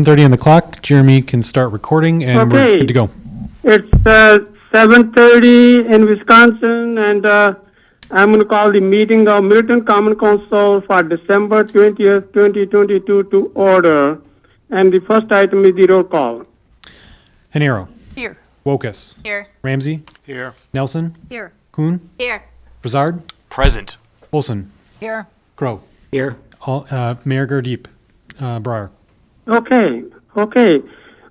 7:30 on the clock. Jeremy can start recording, and we're good to go. It's 7:30 in Wisconsin, and I'm going to call the meeting of Middleton Common Council for December 20th, 2022 to order. And the first item is the roll call. Hanero. Here. Wokus. Here. Ramsey. Here. Nelson. Here. Kuhn. Here. Brazard. Present. Olson. Here. Crow. Here. Mayor Gurdeep. Breyer. Okay.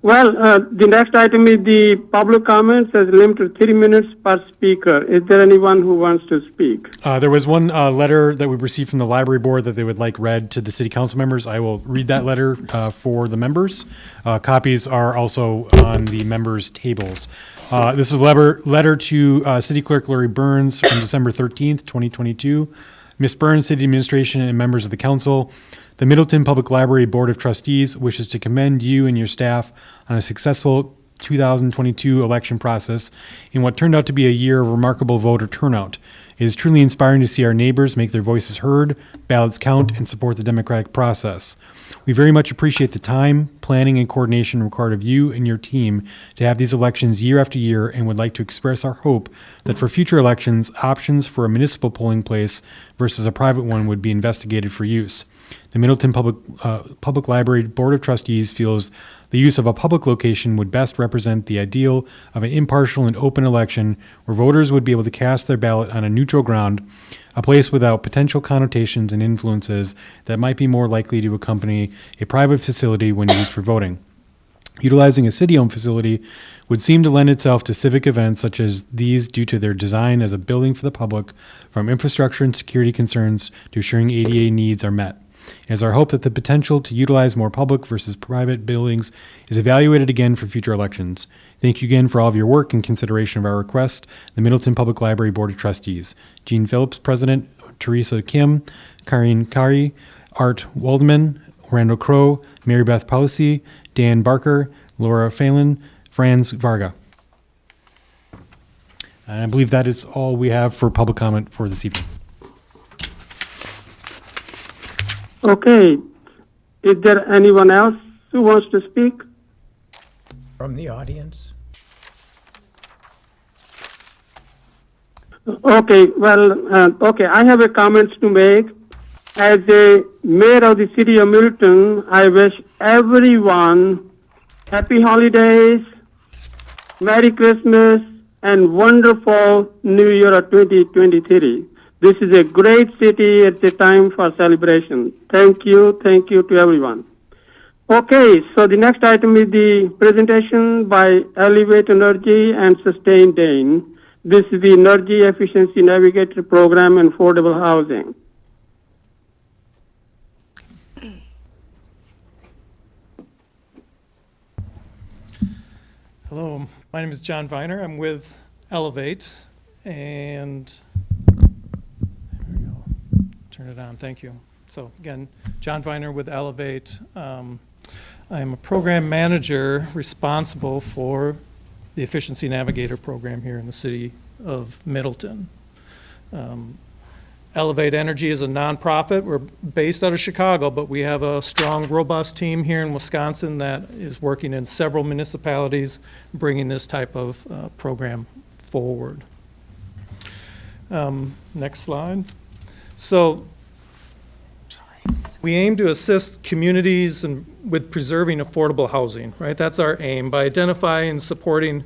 Well, the next item is the public comments as limited to 3 minutes per speaker. Is there anyone who wants to speak? There was one letter that we received from the library board that they would like read to the city council members. I will read that letter for the members. Copies are also on the members' tables. This is a letter to City Clerk Lori Burns from December 13th, 2022. Ms. Burns, City Administration, and members of the council, the Middleton Public Library Board of Trustees wishes to commend you and your staff on a successful 2022 election process in what turned out to be a year of remarkable voter turnout. It is truly inspiring to see our neighbors make their voices heard, ballots count, and support the democratic process. We very much appreciate the time, planning, and coordination required of you and your team to have these elections year after year, and would like to express our hope that for future elections, options for a municipal polling place versus a private one would be investigated for use. The Middleton Public Library Board of Trustees feels the use of a public location would best represent the ideal of an impartial and open election where voters would be able to cast their ballot on a neutral ground, a place without potential connotations and influences that might be more likely to accompany a private facility when used for voting. Utilizing a city-owned facility would seem to lend itself to civic events such as these due to their design as a building for the public, from infrastructure and security concerns to ensuring ADA needs are met. It is our hope that the potential to utilize more public versus private buildings is evaluated again for future elections. Thank you again for all of your work and consideration of our request. The Middleton Public Library Board of Trustees. Gene Phillips, President. Teresa Kim, Karine Kari, Art Waldman, Randall Crow, Mary Beth Policy, Dan Barker, Laura Phelan, Franz Varga. And I believe that is all we have for public comment for this evening. Okay. Is there anyone else who wants to speak? From the audience? Okay. Well, I have a comment to make. As a mayor of the city of Middleton, I wish everyone happy holidays, Merry Christmas, and wonderful New Year of 2023. This is a great city. It's a time for celebration. Thank you to everyone. Okay, so the next item is the presentation by Elevate Energy and Sustain Dane. This is the Energy Efficiency Navigator Program and Affordable Housing. Hello, my name is John Viner. I'm with Elevate, and there we go. Turn it on. Thank you. So again, John Viner with Elevate. I am a program manager responsible for the Efficiency Navigator program here in the city of Middleton. Elevate Energy is a nonprofit. We're based out of Chicago, but we have a strong, robust team here in Wisconsin that is working in several municipalities, bringing this type of program forward. Next slide. So we aim to assist communities with preserving affordable housing, right? That's our aim, by identifying and supporting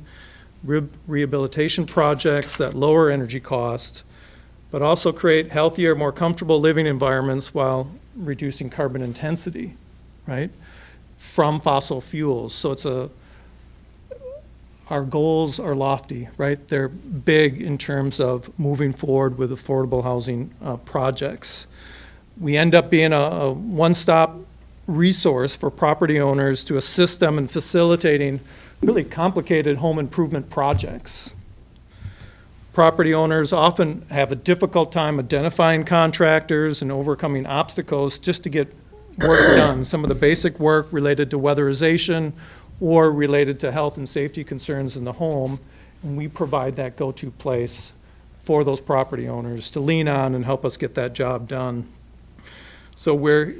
rehabilitation projects that lower energy costs, but also create healthier, more comfortable living environments while reducing carbon intensity, right, from fossil fuels. So our goals are lofty, right? They're big in terms of moving forward with affordable housing projects. We end up being a one-stop resource for property owners to assist them in facilitating really complicated home improvement projects. Property owners often have a difficult time identifying contractors and overcoming obstacles just to get work done. Some of the basic work related to weatherization or related to health and safety concerns in the home, and we provide that go-to place for those property owners to lean on and help us get that job done. So we're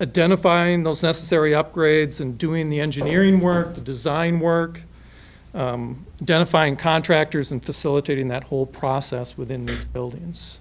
identifying those necessary upgrades and doing the engineering work, the design work, identifying contractors and facilitating that whole process within these buildings.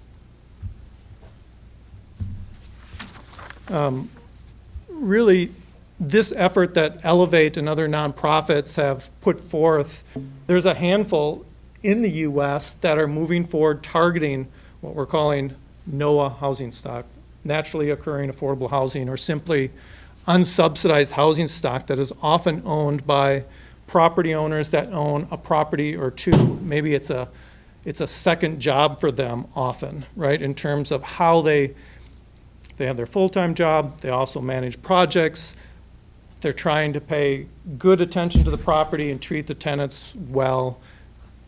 Really, this effort that Elevate and other nonprofits have put forth, there's a handful in the U.S. that are moving forward targeting what we're calling NOAA housing stock, naturally occurring affordable housing, or simply unsubsidized housing stock that is often owned by property owners that own a property or two. Maybe it's a second job for them often, right, in terms of how they have their full-time job, they also manage projects, they're trying to pay good attention to the property and treat the tenants well,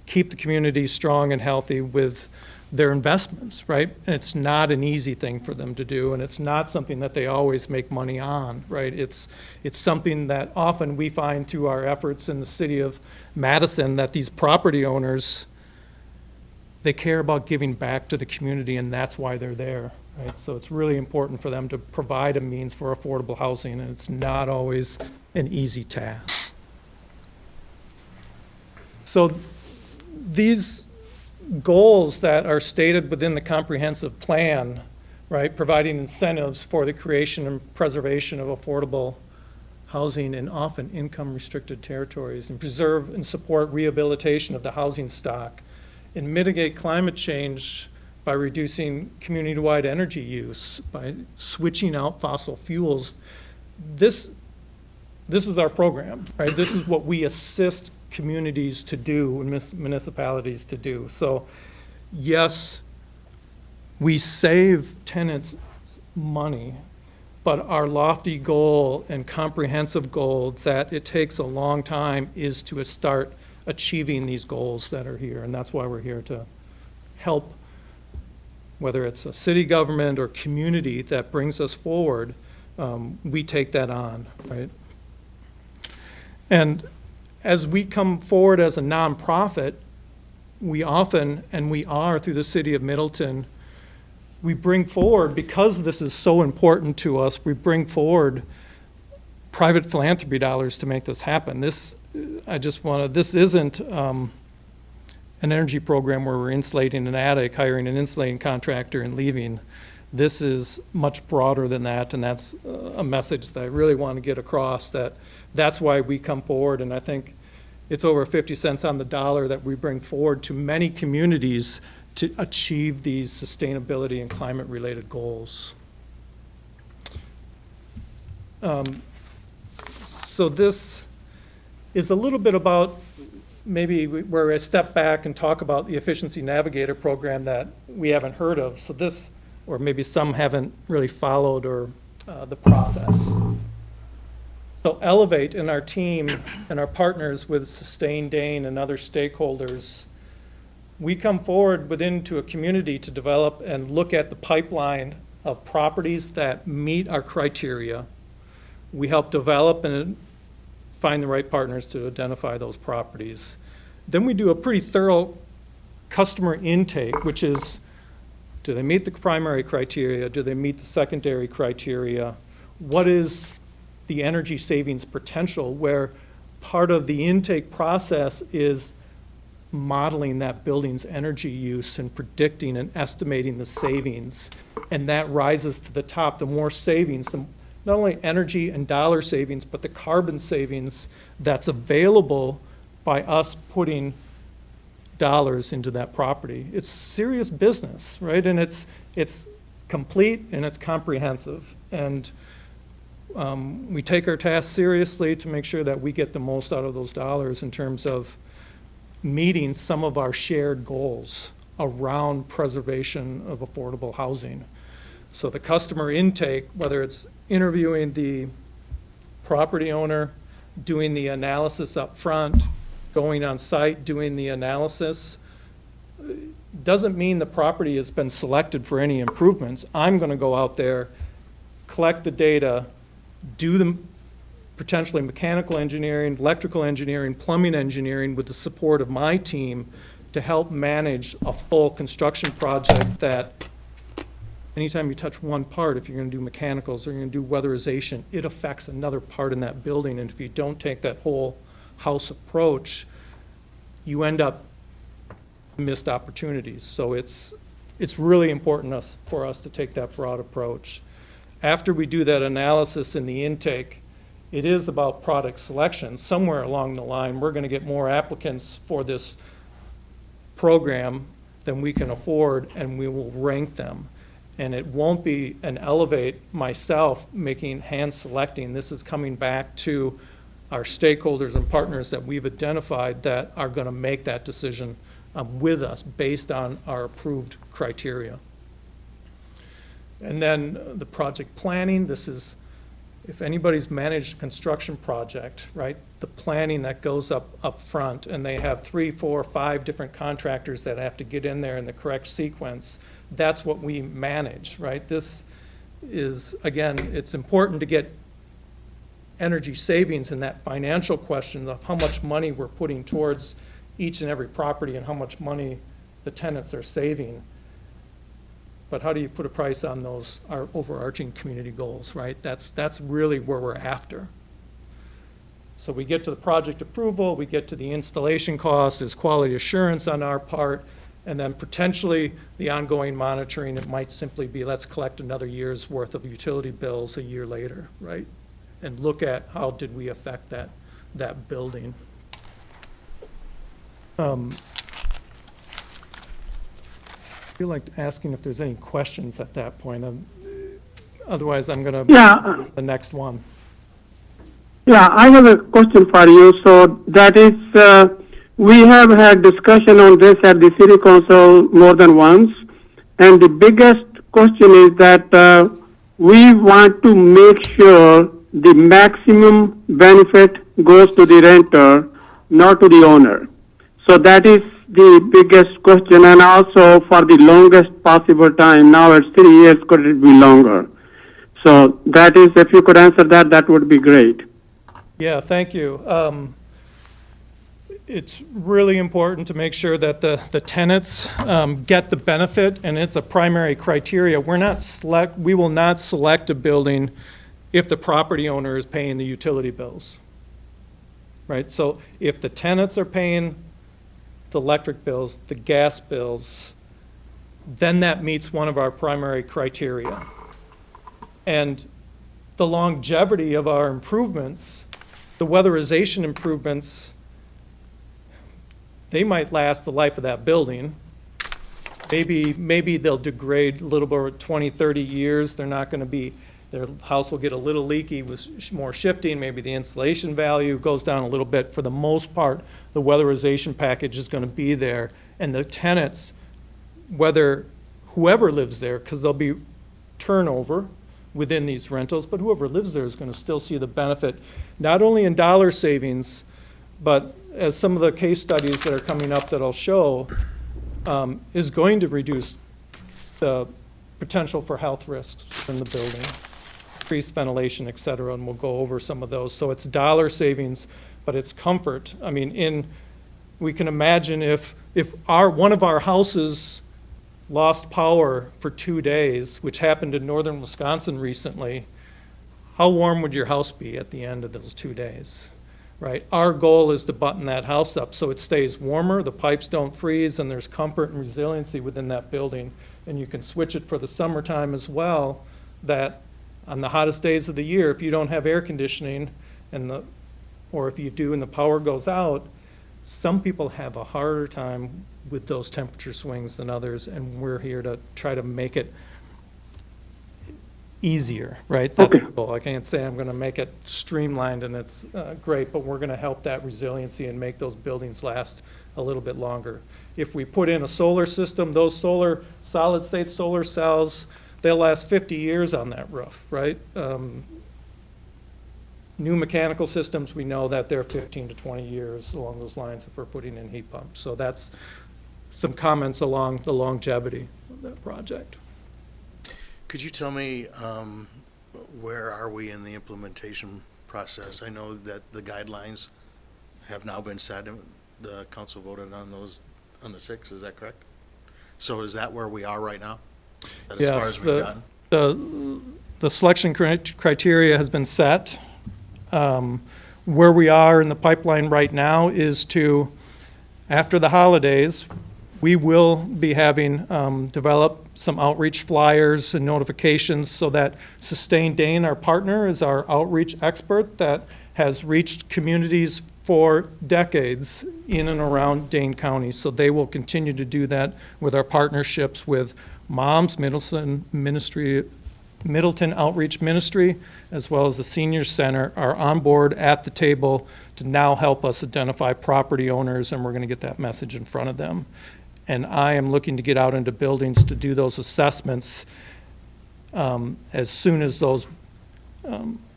keep the community strong and healthy with their investments, right? And it's not an easy thing for them to do, and it's not something that they always make money on, right? It's something that often we find through our efforts in the city of Madison that these property owners, they care about giving back to the community, and that's why they're there, right? So it's really important for them to provide a means for affordable housing, and it's not always an easy task. So these goals that are stated within the comprehensive plan, right, providing incentives for the creation and preservation of affordable housing in often income-restricted territories, and preserve and support rehabilitation of the housing stock, and mitigate climate change by reducing community-wide energy use, by switching out fossil fuels. This is our program, right? This is what we assist communities to do and municipalities to do. So yes, we save tenants money, but our lofty goal and comprehensive goal that it takes a long time is to start achieving these goals that are here. And that's why we're here to help, whether it's a city government or community that brings us forward, we take that on, right? And as we come forward as a nonprofit, we often, and we are through the city of Middleton, we bring forward, because this is so important to us, we bring forward private philanthropy dollars to make this happen. This isn't an energy program where we're insulating an attic, hiring an insulating contractor and leaving. This is much broader than that, and that's a message that I really want to get across, that's why we come forward, and I think it's over 50 cents on the dollar that we bring forward to many communities to achieve these sustainability and climate-related goals. So this is a little bit about maybe where I step back and talk about the Efficiency Navigator program that we haven't heard of. So this, or maybe some haven't really followed or the process. So Elevate and our team and our partners with Sustain Dane and other stakeholders, we come forward into a community to develop and look at the pipeline of properties that meet our criteria. We help develop and find the right partners to identify those properties. Then we do a pretty thorough customer intake, which is, do they meet the primary criteria? Do they meet the secondary criteria? What is the energy savings potential, where part of the intake process is modeling that building's energy use and predicting and estimating the savings. And that rises to the top. The more savings, not only energy and dollar savings, but the carbon savings that's available by us putting dollars into that property. It's serious business, right? And it's complete and it's comprehensive. And we take our task seriously to make sure that we get the most out of those dollars in terms of meeting some of our shared goals around preservation of affordable housing. So the customer intake, whether it's interviewing the property owner, doing the analysis up front, going on site, doing the analysis, doesn't mean the property has been selected for any improvements. I'm going to go out there, collect the data, do the potentially mechanical engineering, electrical engineering, plumbing engineering with the support of my team to help manage a full construction project that anytime you touch one part, if you're gonna do mechanicals or you're gonna do weatherization, it affects another part in that building, and if you don't take that whole house approach, you end up missed opportunities. So it's really important for us to take that broad approach. After we do that analysis in the intake, it is about product selection. Somewhere along the line, we're gonna get more applicants for this program than we can afford, and we will rank them. And it won't be an Elevate myself making hand selecting. This is coming back to our stakeholders and partners that we've identified that are gonna make that decision with us based on our approved criteria. And then the project planning, this is, if anybody's managed a construction project, right, the planning that goes up front, and they have 3, 4, 5 different contractors that have to get in there in the correct sequence, that's what we manage, right? This is, again, it's important to get energy savings in that financial question of how much money we're putting towards each and every property and how much money the tenants are saving. But how do you put a price on those, our overarching community goals, right? That's really where we're after. So we get to the project approval, we get to the installation cost, there's quality assurance on our part, and then potentially the ongoing monitoring, it might simply be, let's collect another year's worth of utility bills a year later, right? And look at how did we affect that building. I feel like asking if there's any questions at that point. Otherwise, I'm going to Yeah, the next one. yeah, I have a question for you. So that is, we have had discussion on this at the city council more than once. And the biggest question is that we want to make sure the maximum benefit goes to the renter, not to the owner. So that is the biggest question, and also for the longest possible time. Now it's 3 years, could it be longer? So that is, if you could answer that, that would be great. Yeah, thank you. It's really important to make sure that the tenants get the benefit, and it's a primary criteria. We will not select a building if the property owner is paying the utility bills, right? So if the tenants are paying the electric bills, the gas bills, then that meets one of our primary criteria. And the longevity of our improvements, the weatherization improvements, they might last the life of that building. Maybe they'll degrade a little bit over 20, 30 years. They're not going to be, their house will get a little leaky with more shifting. Maybe the insulation value goes down a little bit. For the most part, the weatherization package is going to be there. And the tenants, whoever lives there, because there'll be turnover within these rentals, but whoever lives there is going to still see the benefit, not only in dollar savings, but as some of the case studies that are coming up that I'll show, is going to reduce the potential for health risks in the building, increased ventilation, et cetera, and we'll go over some of those. So it's dollar savings, but it's comfort. I mean, we can imagine if one of our houses lost power for 2 days, which happened in northern Wisconsin recently, how warm would your house be at the end of those 2 days, right? Our goal is to button that house up so it stays warmer, the pipes don't freeze, and there's comfort and resiliency within that building. And you can switch it for the summertime as well, that on the hottest days of the year, if you don't have air conditioning, or if you do and the power goes out, some people have a harder time with those temperature swings than others, and we're here to try to make it easier, right? That's Okay. the goal. I can't say I'm going to make it streamlined and it's great, but we're going to help that resiliency and make those buildings last a little bit longer. If we put in a solar system, those solid-state solar cells, they'll last 50 years on that roof, right? New mechanical systems, we know that they're 15 to 20 years along those lines if we're putting in heat pumps. So that's some comments along the longevity of that project. Could you tell me where are we in the implementation process? I know that the guidelines have now been set, and the council voted on those on the 6th, is that correct? So is that where we are right now? That as far Yes, as we've gotten? the selection criteria has been set. Where we are in the pipeline right now is to, after the holidays, we will be having develop some outreach flyers and notifications so that Sustain Dane, our partner, is our outreach expert that has reached communities for decades in and around Dane County. So they will continue to do that with our partnerships with Moms, Middleton Outreach Ministry, as well as the Senior Center, are on board at the table to now help us identify property owners, and we're going to get that message in front of them. And I am looking to get out into buildings to do those assessments as soon as those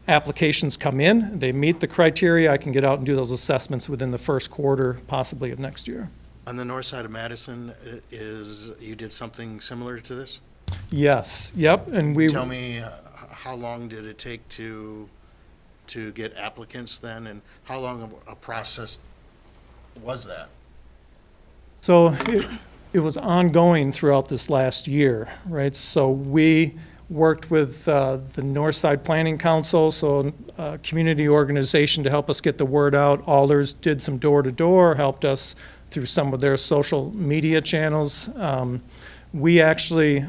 applications come in. They meet the criteria, I can get out and do those assessments within the first quarter, possibly of next year. On the north side of Madison, you did something similar to this? Yes, yep, and we. Tell me, how long did it take to get applicants then, and how long of a process was that? So it was ongoing throughout this last year, right? So we worked with the Northside Planning Council, so a community organization to help us get the word out. Alders did some door-to-door, helped us through some of their social media channels. We actually,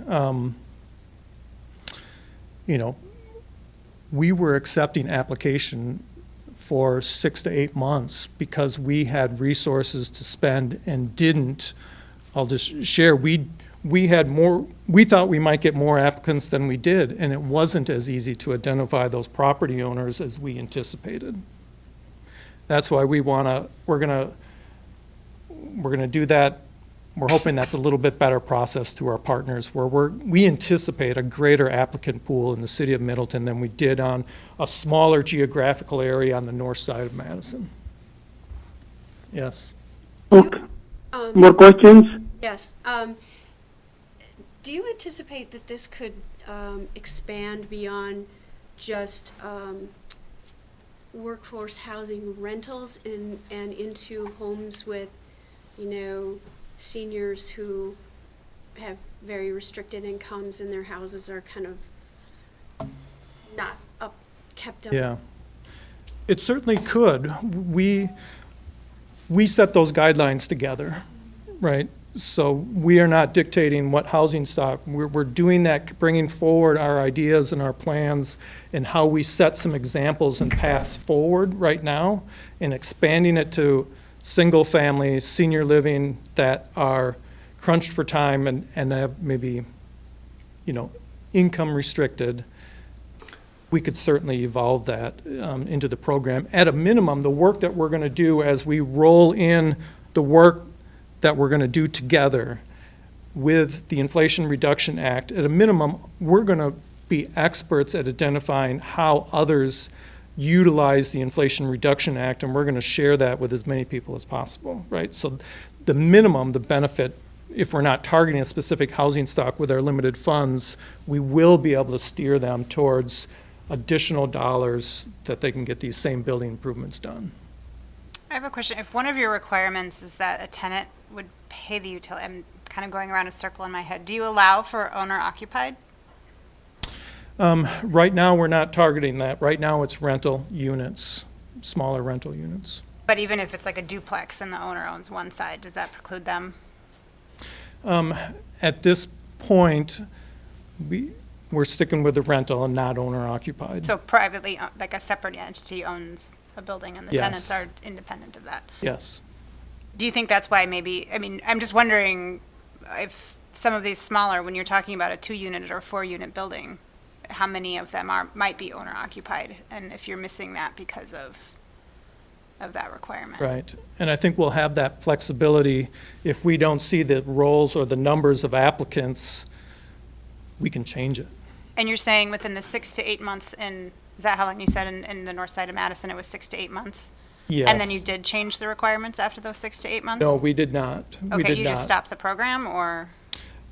we were accepting application for 6 to 8 months because we had resources to spend and didn't. I'll just share, we had more, we thought we might get more applicants than we did, and it wasn't as easy to identify those property owners as we anticipated. That's why we're gonna do that. We're hoping that's a little bit better process through our partners, where we anticipate a greater applicant pool in the city of Middleton than we did on a smaller geographical area on the north side of Madison. Yes. Okay. More questions? Yes. Do you anticipate that this could expand beyond just workforce housing rentals and into homes with, seniors who have very restricted incomes and their houses are kind of not kept up? Yeah. It certainly could. We set those guidelines together, right? So we are not dictating what housing stock. We're doing that, bringing forward our ideas and our plans and how we set some examples and paths forward right now and expanding it to single families, senior living that are crunched for time and have maybe, income restricted. We could certainly evolve that into the program. At a minimum, the work that we're going to do as we roll in the work that we're going to do together with the Inflation Reduction Act, at a minimum, we're going to be experts at identifying how others utilize the Inflation Reduction Act, and we're going to share that with as many people as possible, right? So the minimum, the benefit, if we're not targeting a specific housing stock with our limited funds, we will be able to steer them towards additional dollars that they can get these same building improvements done. I have a question. If one of your requirements is that a tenant would pay the utility, I'm kind of going around a circle in my head. Do you allow for owner occupied? Right now, we're not targeting that. Right now, it's rental units, smaller rental units. But even if it's like a duplex and the owner owns one side, does that preclude them? At this point, we're sticking with the rental and not owner occupied. So privately, like a separate entity owns a building and the Yes. tenants are independent of that? Yes. Do you think that's why I'm just wondering if some of these smaller, when you're talking about a 2-unit or 4-unit building, how many of them might be owner occupied, and if you're missing that because of that requirement? Right. And I think we'll have that flexibility. If we don't see the roles or the numbers of applicants, we can change it. And you're saying within the 6 to 8 months, is that how long you said in the north side of Madison, it was 6 to 8 months? Yes. And then you did change the requirements after those 6 to 8 months? No, we did not. We Okay, did you not. just stopped the program, or?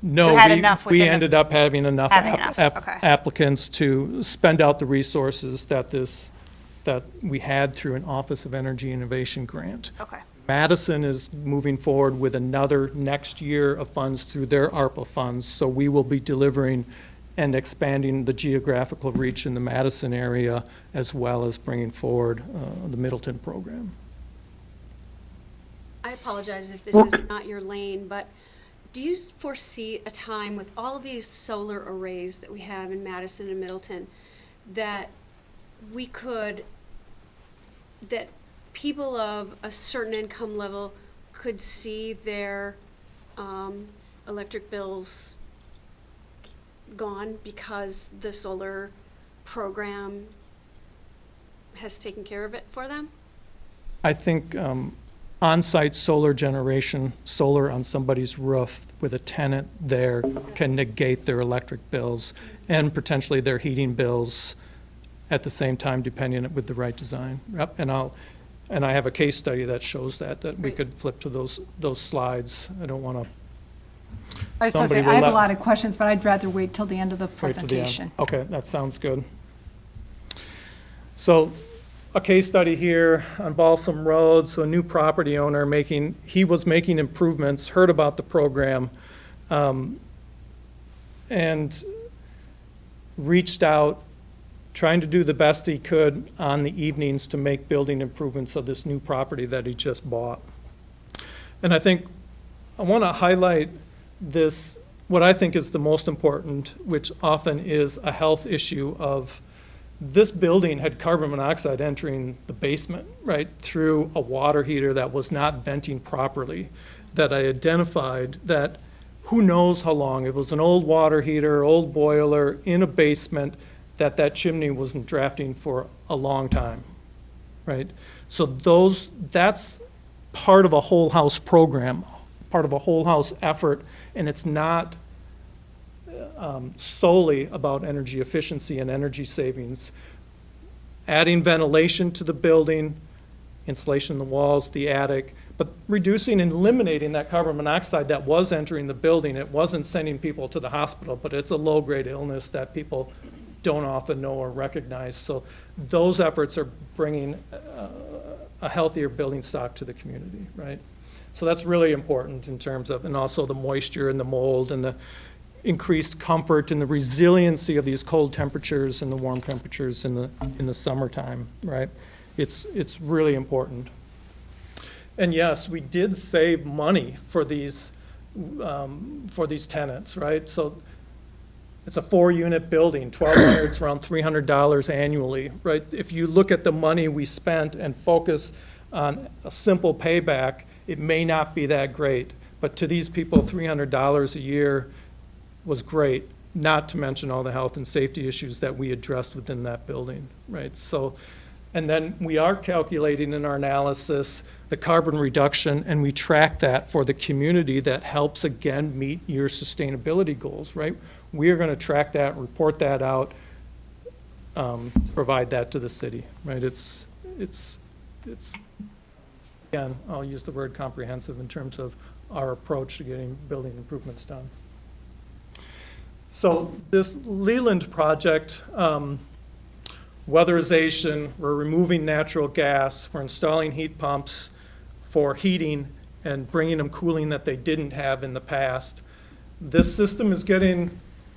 No, You had enough we within the- ended up having enough Okay. applicants to spend out the resources that we had through an Office of Energy Innovation grant. Okay. Madison is moving forward with another next year of funds through their ARPA funds. So we will be delivering and expanding the geographical reach in the Madison area, as well as bringing forward the Middleton program. I apologize if this is not your lane, but do you foresee a time with all of these solar arrays that we have in Madison and Middleton that that people of a certain income level could see their electric bills gone because the solar program has taken care of it for them? I think on-site solar generation, solar on somebody's roof with a tenant there can negate their electric bills and potentially their heating bills at the same time, depending with the right design. Yep, and I have a case study that shows that we Great. could flip to those slides. I don't want to I just want to Somebody say, will I have a let- lot of questions, but I'd rather wait till the end of the wait till the end. presentation. Okay, that sounds good. So a case study here on Balsam Road. So a new property owner he was making improvements, heard about the program, and reached out, trying to do the best he could on the evenings to make building improvements of this new property that he just bought. And I want to highlight this, what I think is the most important, which often is a health issue of this building had carbon monoxide entering the basement, right, through a water heater that was not venting properly, that I identified that who knows how long, it was an old water heater, old boiler in a basement, that chimney wasn't drafting for a long time, right? So that's part of a whole house program, part of a whole house effort, and it's not solely about energy efficiency and energy savings. Adding ventilation to the building, insulation in the walls, the attic, but reducing and eliminating that carbon monoxide that was entering the building. It wasn't sending people to the hospital, but it's a low-grade illness that people don't often know or recognize. So those efforts are bringing a healthier building stock to the community, right? So that's really important in terms of, and also the moisture and the mold and the increased comfort and the resiliency of these cold temperatures and the warm temperatures in the summertime, right? It's really important. And yes, we did save money for these tenants, right? So it's a 4-unit building, 12 units, around $300 annually, right? If you look at the money we spent and focus on a simple payback, it may not be that great. But to these people, $300 a year was great, not to mention all the health and safety issues that we addressed within that building, right? So, and then we are calculating in our analysis the carbon reduction, and we track that for the community that helps, again, meet your sustainability goals, right? We are going to track that, report that out, provide that to the city, right? It's again, I'll use the word comprehensive in terms of our approach to getting building improvements done. So this Leland project, weatherization, we're removing natural gas, we're installing heat pumps for heating and bringing them cooling that they didn't have in the past. This system is getting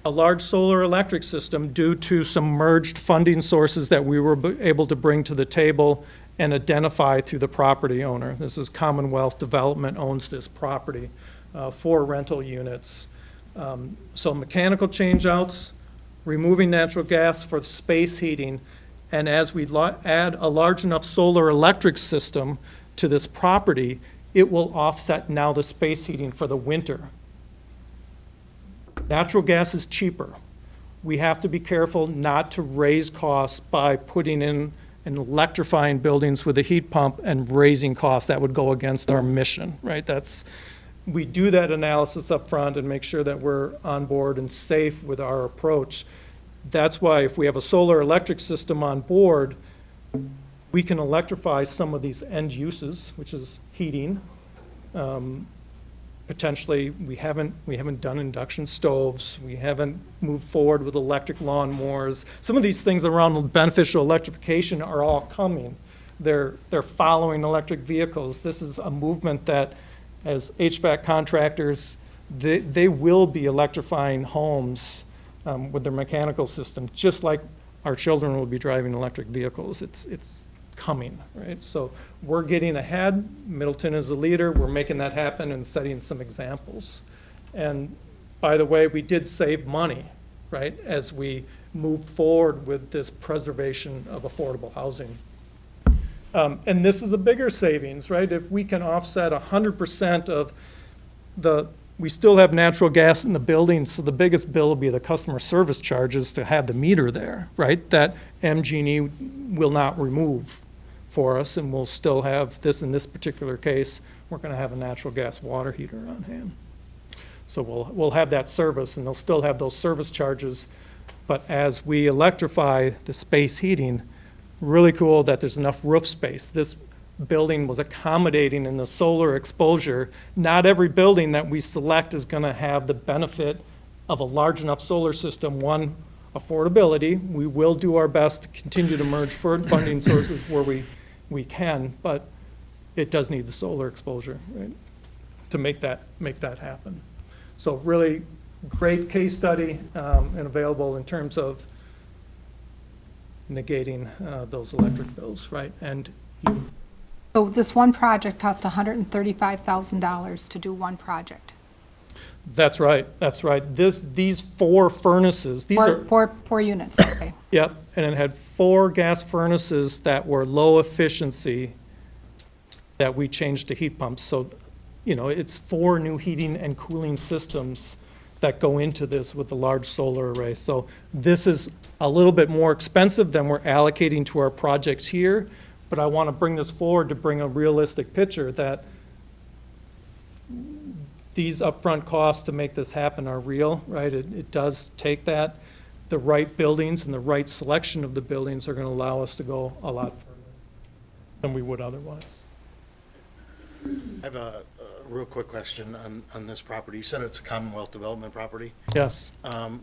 a large solar electric system due to some merged funding sources that we were able to bring to the table and identify through the property owner. This is Commonwealth Development owns this property, 4 rental units. So mechanical changeouts, removing natural gas for space heating, and as we add a large enough solar electric system to this property, it will offset now the space heating for the winter. Natural gas is cheaper. We have to be careful not to raise costs by putting in and electrifying buildings with a heat pump and raising costs. That would go against our mission, right? We do that analysis up front and make sure that we're on board and safe with our approach. That's why if we have a solar electric system on board, we can electrify some of these end uses, which is heating. Potentially, we haven't done induction stoves. We haven't moved forward with electric lawnmowers. Some of these things around beneficial electrification are all coming. they're following electric vehicles. This is a movement that, as HVAC contractors, they will be electrifying homes with their mechanical system, just like our children will be driving electric vehicles. It's coming, right? So we're getting ahead. Middleton is a leader. We're making that happen and setting some examples. And by the way, we did save money, right, as we move forward with this preservation of affordable housing. And this is a bigger savings, right? If we can offset 100% of we still have natural gas in the building, so the biggest bill will be the customer service charges to have the meter there, right? That MG&E will not remove for us, and we'll still have this, in this particular case, we're gonna have a natural gas water heater on hand. So we'll have that service, and they'll still have those service charges. But as we electrify the space heating, really cool that there's enough roof space. This building was accommodating in the solar exposure. Not every building that we select is going to have the benefit of a large enough solar system. One, affordability. We will do our best to continue to merge funding sources where we can, but it does need the solar exposure, right, to make that happen. So really great case study and available in terms of negating those electric bills, right? And So this one project cost $135,000 to do one project. that's right. These 4 furnaces, these are, Four units, okay. yep, and it had 4 gas furnaces that were low efficiency that we changed to heat pumps. So, it's 4 new heating and cooling systems that go into this with the large solar array. So this is a little bit more expensive than we're allocating to our projects here, but I want to bring this forward to bring a realistic picture that these upfront costs to make this happen are real, right? It does take that. The right buildings and the right selection of the buildings are going to allow us to go a lot further than we would otherwise. I have a real quick question on this property. You said it's a Commonwealth Development property. Yes.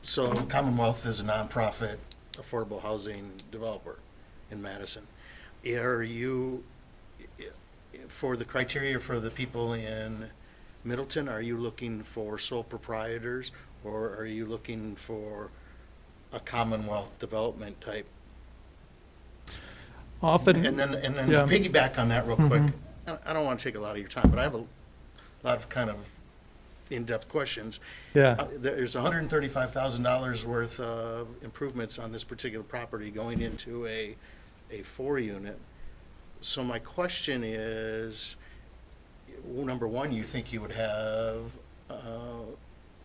So Commonwealth is a nonprofit affordable housing developer in Madison. Are you, for the criteria for the people in Middleton, are you looking for sole proprietors, or are you looking for a Commonwealth Development type? Often. And then Yeah. to piggyback on that real quick, I don't want to take a lot of your time, but I have a lot of kind of in-depth questions. Yeah. There's $135,000 worth of improvements on this particular property going into a 4-unit. So my question is, number one, you think you would have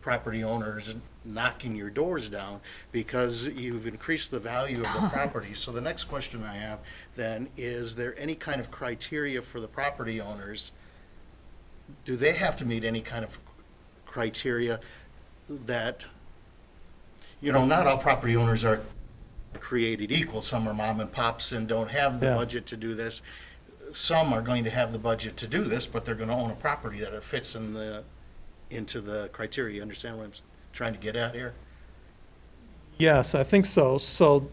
property owners knocking your doors down because you've increased the value of the property. So the next question I have then is there any kind of criteria for the property owners? Do they have to meet any kind of criteria that, not all property owners are created equal. Some are mom and pops and don't have the Yeah. budget to do this. Some are going to have the budget to do this, but they're going to own a property that it fits into the criteria. You understand what I'm trying to get at here? Yes, I think so. So,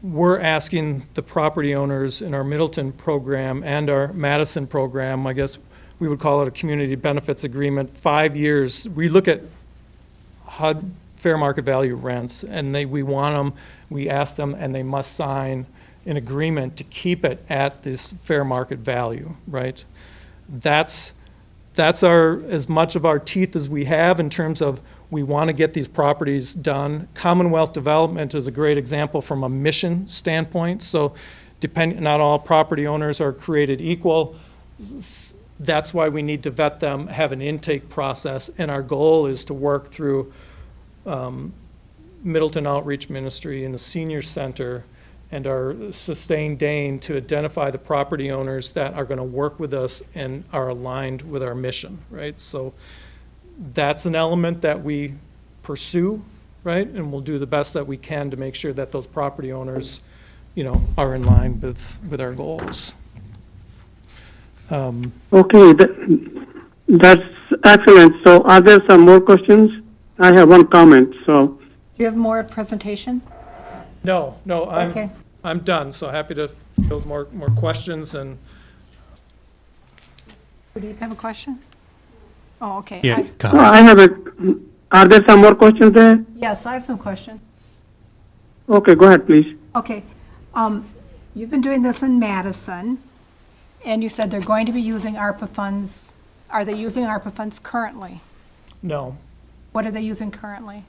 we're asking the property owners in our Middleton program and our Madison program, I guess we would call it a community benefits agreement, 5 years. We look at HUD fair market value rents, and we want them, we ask them, and they must sign an agreement to keep it at this fair market value, right? That's as much of our teeth as we have in terms of we want to get these properties done. Commonwealth Development is a great example from a mission standpoint. So not all property owners are created equal. That's why we need to vet them, have an intake process, and our goal is to work through Middleton Outreach Ministry and the Senior Center and our Sustain Dane to identify the property owners that are going to work with us and are aligned with our mission, right? So that's an element that we pursue, right? And we'll do the best that we can to make sure that those property owners, are in line with our goals. Okay, that's excellent. So are there some more questions? I have one comment, so. Do you have more presentation? No, Okay. I'm done, so happy to field more questions, and Do you have a question? Oh, okay. Yeah, I- comment. I have a, are there some more questions there? Yes, I have some questions. Okay, go ahead, please. Okay. You've been doing this in Madison, and you said they're going to be using ARPA funds. Are they using ARPA funds currently? no. What are they using currently?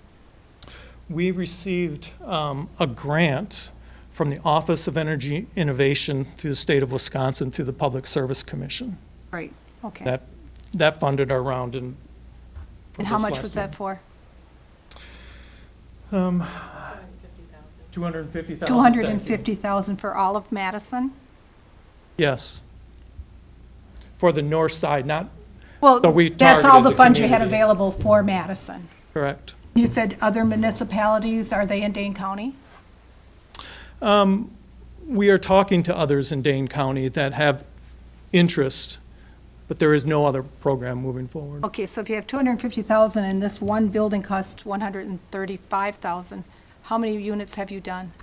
We received a grant from the Office of Energy Innovation through the state of Wisconsin, through the Public Service Commission. Right, okay. That funded our round in. for And how this much last was year. that for? $250,000. $250,000 for all of Madison? Yes. For the north side, not, Well, So we that's all targeted the the funds you had community. available for Madison. correct. You said other municipalities, are they in Dane County? We are talking to others in Dane County that have interest, but there is no other program moving forward. Okay, so if you have 250,000 and this one building costs 135,000, how many units have you done?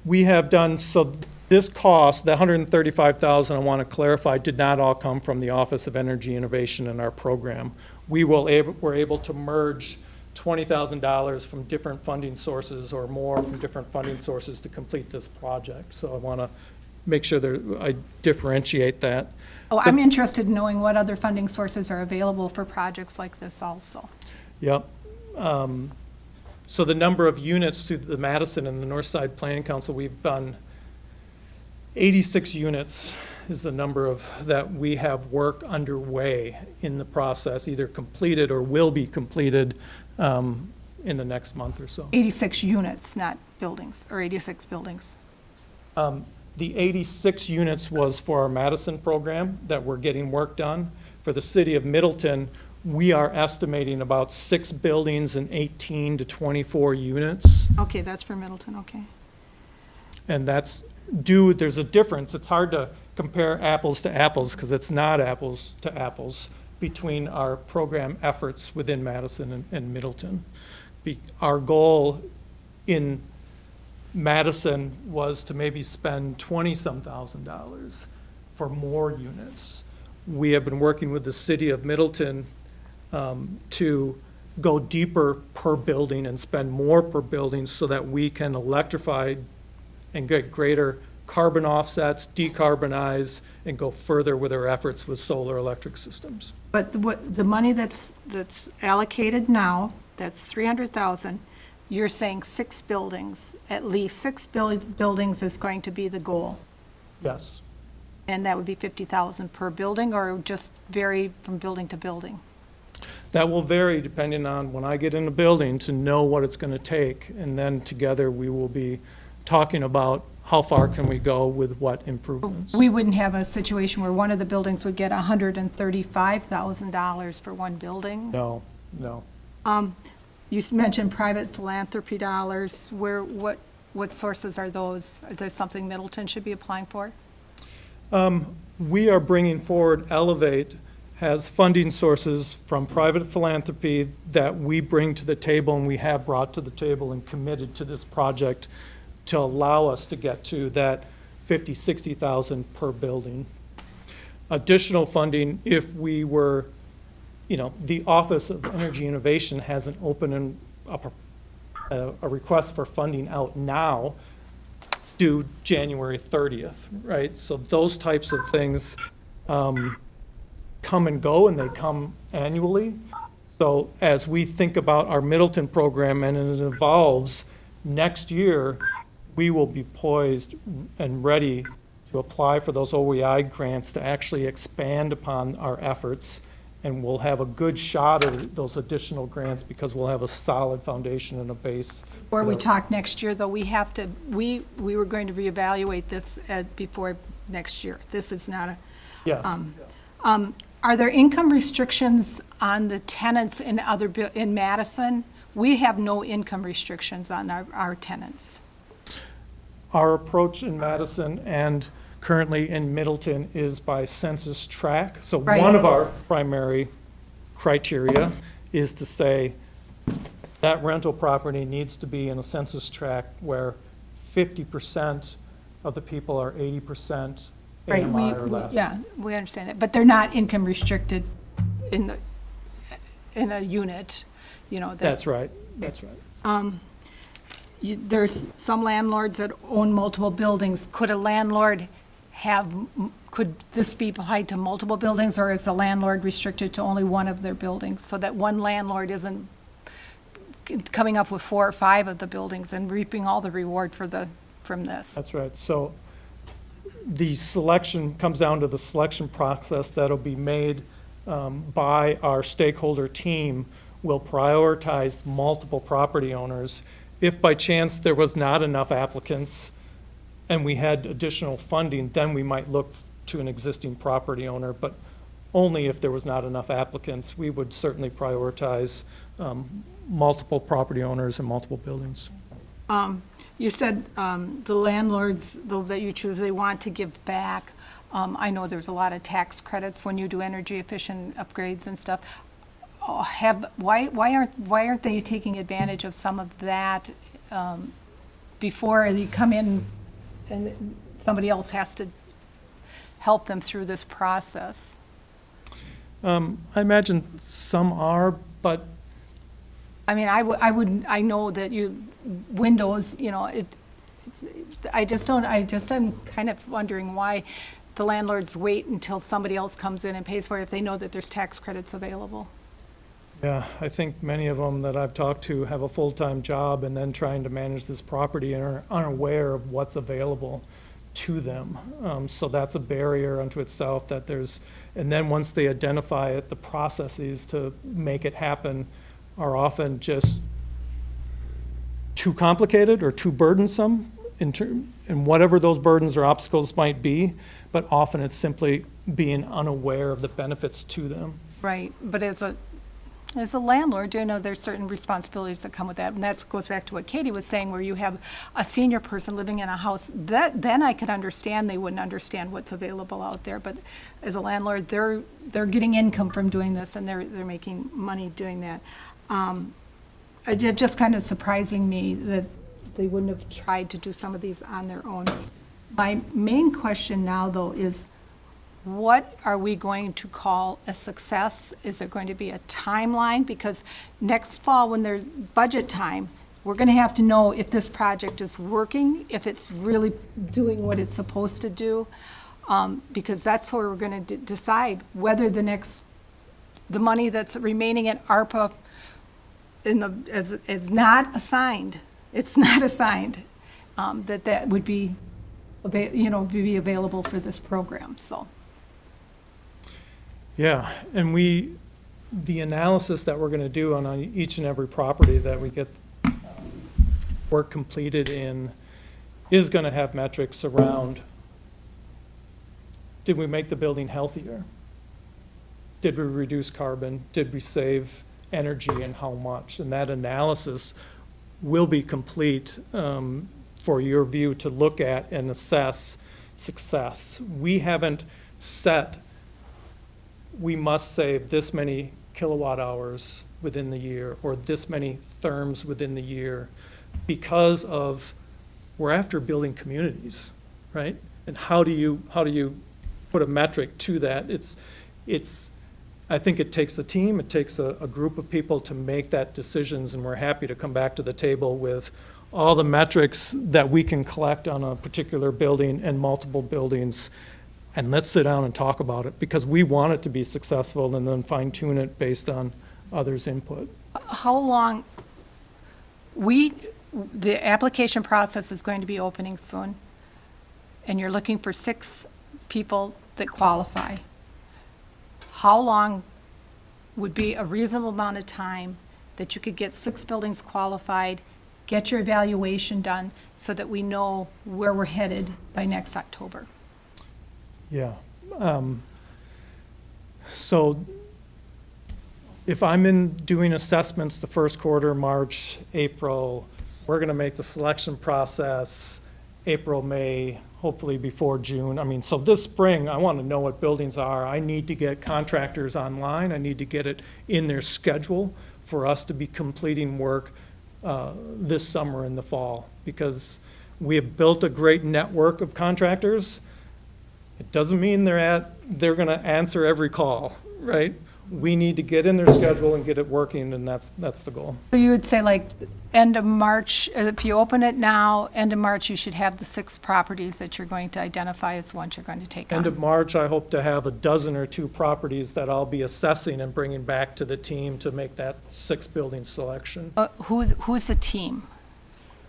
We have done, so this cost, the 135,000, I want to clarify, did not all come from the Office of Energy Innovation in our program. We're able to merge $20,000 from different funding sources or more from different funding sources to complete this project. So I want to make sure that I differentiate that. Oh, I'm interested in knowing what other funding sources are available for projects like this also. Yep. So the number of units through the Madison and the Northside Planning Council, we've done 86 units is the number of, that we have work underway in the process, either completed or will be completed in the next month or so. 86 units, not buildings, or 86 buildings. The 86 units was for our Madison program that we're getting work done. For the city of Middleton, we are estimating about 6 buildings and 18 to 24 units. Okay, that's for Middleton, okay. And that's due, there's a difference. It's hard to compare apples to apples because it's not apples to apples between our program efforts within Madison and Middleton. Our goal in Madison was to maybe spend 20-some thousand dollars for more units. We have been working with the city of Middleton to go deeper per building and spend more per building so that we can electrify and get greater carbon offsets, decarbonize, and go further with our efforts with solar electric systems. But the money that's allocated now, that's 300,000, you're saying 6 buildings, at least 6 buildings is going to be the goal. Yes. And that would be 50,000 per building, or just vary from building to building? That will vary depending on when I get in the building to know what it's going to take. And then together we will be talking about how far can we go with what improvements. We wouldn't have a situation where one of the buildings would get $135,000 for one building? No, no. You mentioned private philanthropy dollars. What sources are those? Is there something Middleton should be applying for? We are bringing forward, Elevate has funding sources from private philanthropy that we bring to the table and we have brought to the table and committed to this project to allow us to get to that 50, 60,000 per building. Additional funding, if we were, the Office of Energy Innovation has an open and a request for funding out now due January 30th, right? So those types of things come and go, and they come annually. So as we think about our Middleton program and it evolves, next year, we will be poised and ready to apply for those OEI grants to actually expand upon our efforts. And we'll have a good shot at those additional grants because we'll have a solid foundation and a base. Or we talk next year, though, we have to, we were going to reevaluate this before next year. This is not a, Yes. are there income restrictions on the tenants in in Madison? We have no income restrictions on our tenants. Our approach in Madison and currently in Middleton is by census tract. So Right. one of our primary criteria is to say that rental property needs to be in a census tract where 50% of the people are 80% Right, AMI or less. yeah, we understand that, but they're not income restricted in a unit, you know, that. That's right, that's right. There's some landlords that own multiple buildings. Could a landlord could this be applied to multiple buildings, or is the landlord restricted to only one of their buildings? So that one landlord isn't coming up with 4 or 5 of the buildings and reaping all the reward from this? That's right. So the selection comes down to the selection process that'll be made by our stakeholder team. Will prioritize multiple property owners. If by chance there was not enough applicants and we had additional funding, then we might look to an existing property owner, but only if there was not enough applicants. We would certainly prioritize multiple property owners and multiple buildings. You said the landlords, though, that you choose, they want to give back. I know there's a lot of tax credits when you do energy efficient upgrades and stuff. Why aren't they taking advantage of some of that before they come in and somebody else has to help them through this process? I imagine some are, but I mean, I know that windows, you know, I'm kind of wondering why the landlords wait until somebody else comes in and pays for it if they know that there's tax credits available. yeah, I think many of them that I've talked to have a full-time job and then trying to manage this property and are unaware of what's available to them. So that's a barrier unto itself that and then once they identify it, the processes to make it happen are often just too complicated or too burdensome in whatever those burdens or obstacles might be, but often it's simply being unaware of the benefits to them. Right, but as a landlord, you know, there's certain responsibilities that come with that, and that goes back to what Katie was saying, where you have a senior person living in a house, then I could understand they wouldn't understand what's available out there, but as a landlord, they're getting income from doing this, and they're making money doing that. It just kind of surprising me that they wouldn't have tried to do some of these on their own. My main question now, though, is what are we going to call a success? Is there going to be a timeline? Because next fall, when there's budget time, we're going to have to know if this project is working, if it's really doing what it's supposed to do, because that's where we're going to decide whether the money that's remaining at ARPA is not assigned. It's not assigned, that would be, be available for this program, so. Yeah, and the analysis that we're going to do on each and every property that we get work completed in is going to have metrics around, did we make the building healthier? Did we reduce carbon? Did we save energy, and how much? And that analysis will be complete for your view to look at and assess success. We haven't set, we must save this many kilowatt hours within the year, or this many therms within the year, because we're after building communities, right? And how do you put a metric to that? I think it takes a team, it takes a group of people to make that decisions, and we're happy to come back to the table with all the metrics that we can collect on a particular building and multiple buildings, and let's sit down and talk about it, because we want it to be successful and then fine tune it based on others' input. How long, the application process is going to be opening soon, and you're looking for 6 people that qualify. How long would be a reasonable amount of time that you could get 6 buildings qualified, get your evaluation done, so that we know where we're headed by next October? Yeah. So if I'm doing assessments the first quarter, March, April, we're going to make the selection process April, May, hopefully before June. I mean, so this spring, I want to know what buildings are. I need to get contractors online. I need to get it in their schedule for us to be completing work this summer and the fall, because We have built a great network of contractors. It doesn't mean they're gonna answer every call, right? We need to get in their schedule and get it working, and that's the goal. So you would say like end of March, if you open it now, end of March, you should have the 6 properties that you're going to identify as ones you're going to take on. End of March, I hope to have a dozen or 2 properties that I'll be assessing and bringing back to the team to make that 6 building selection. Who's the team?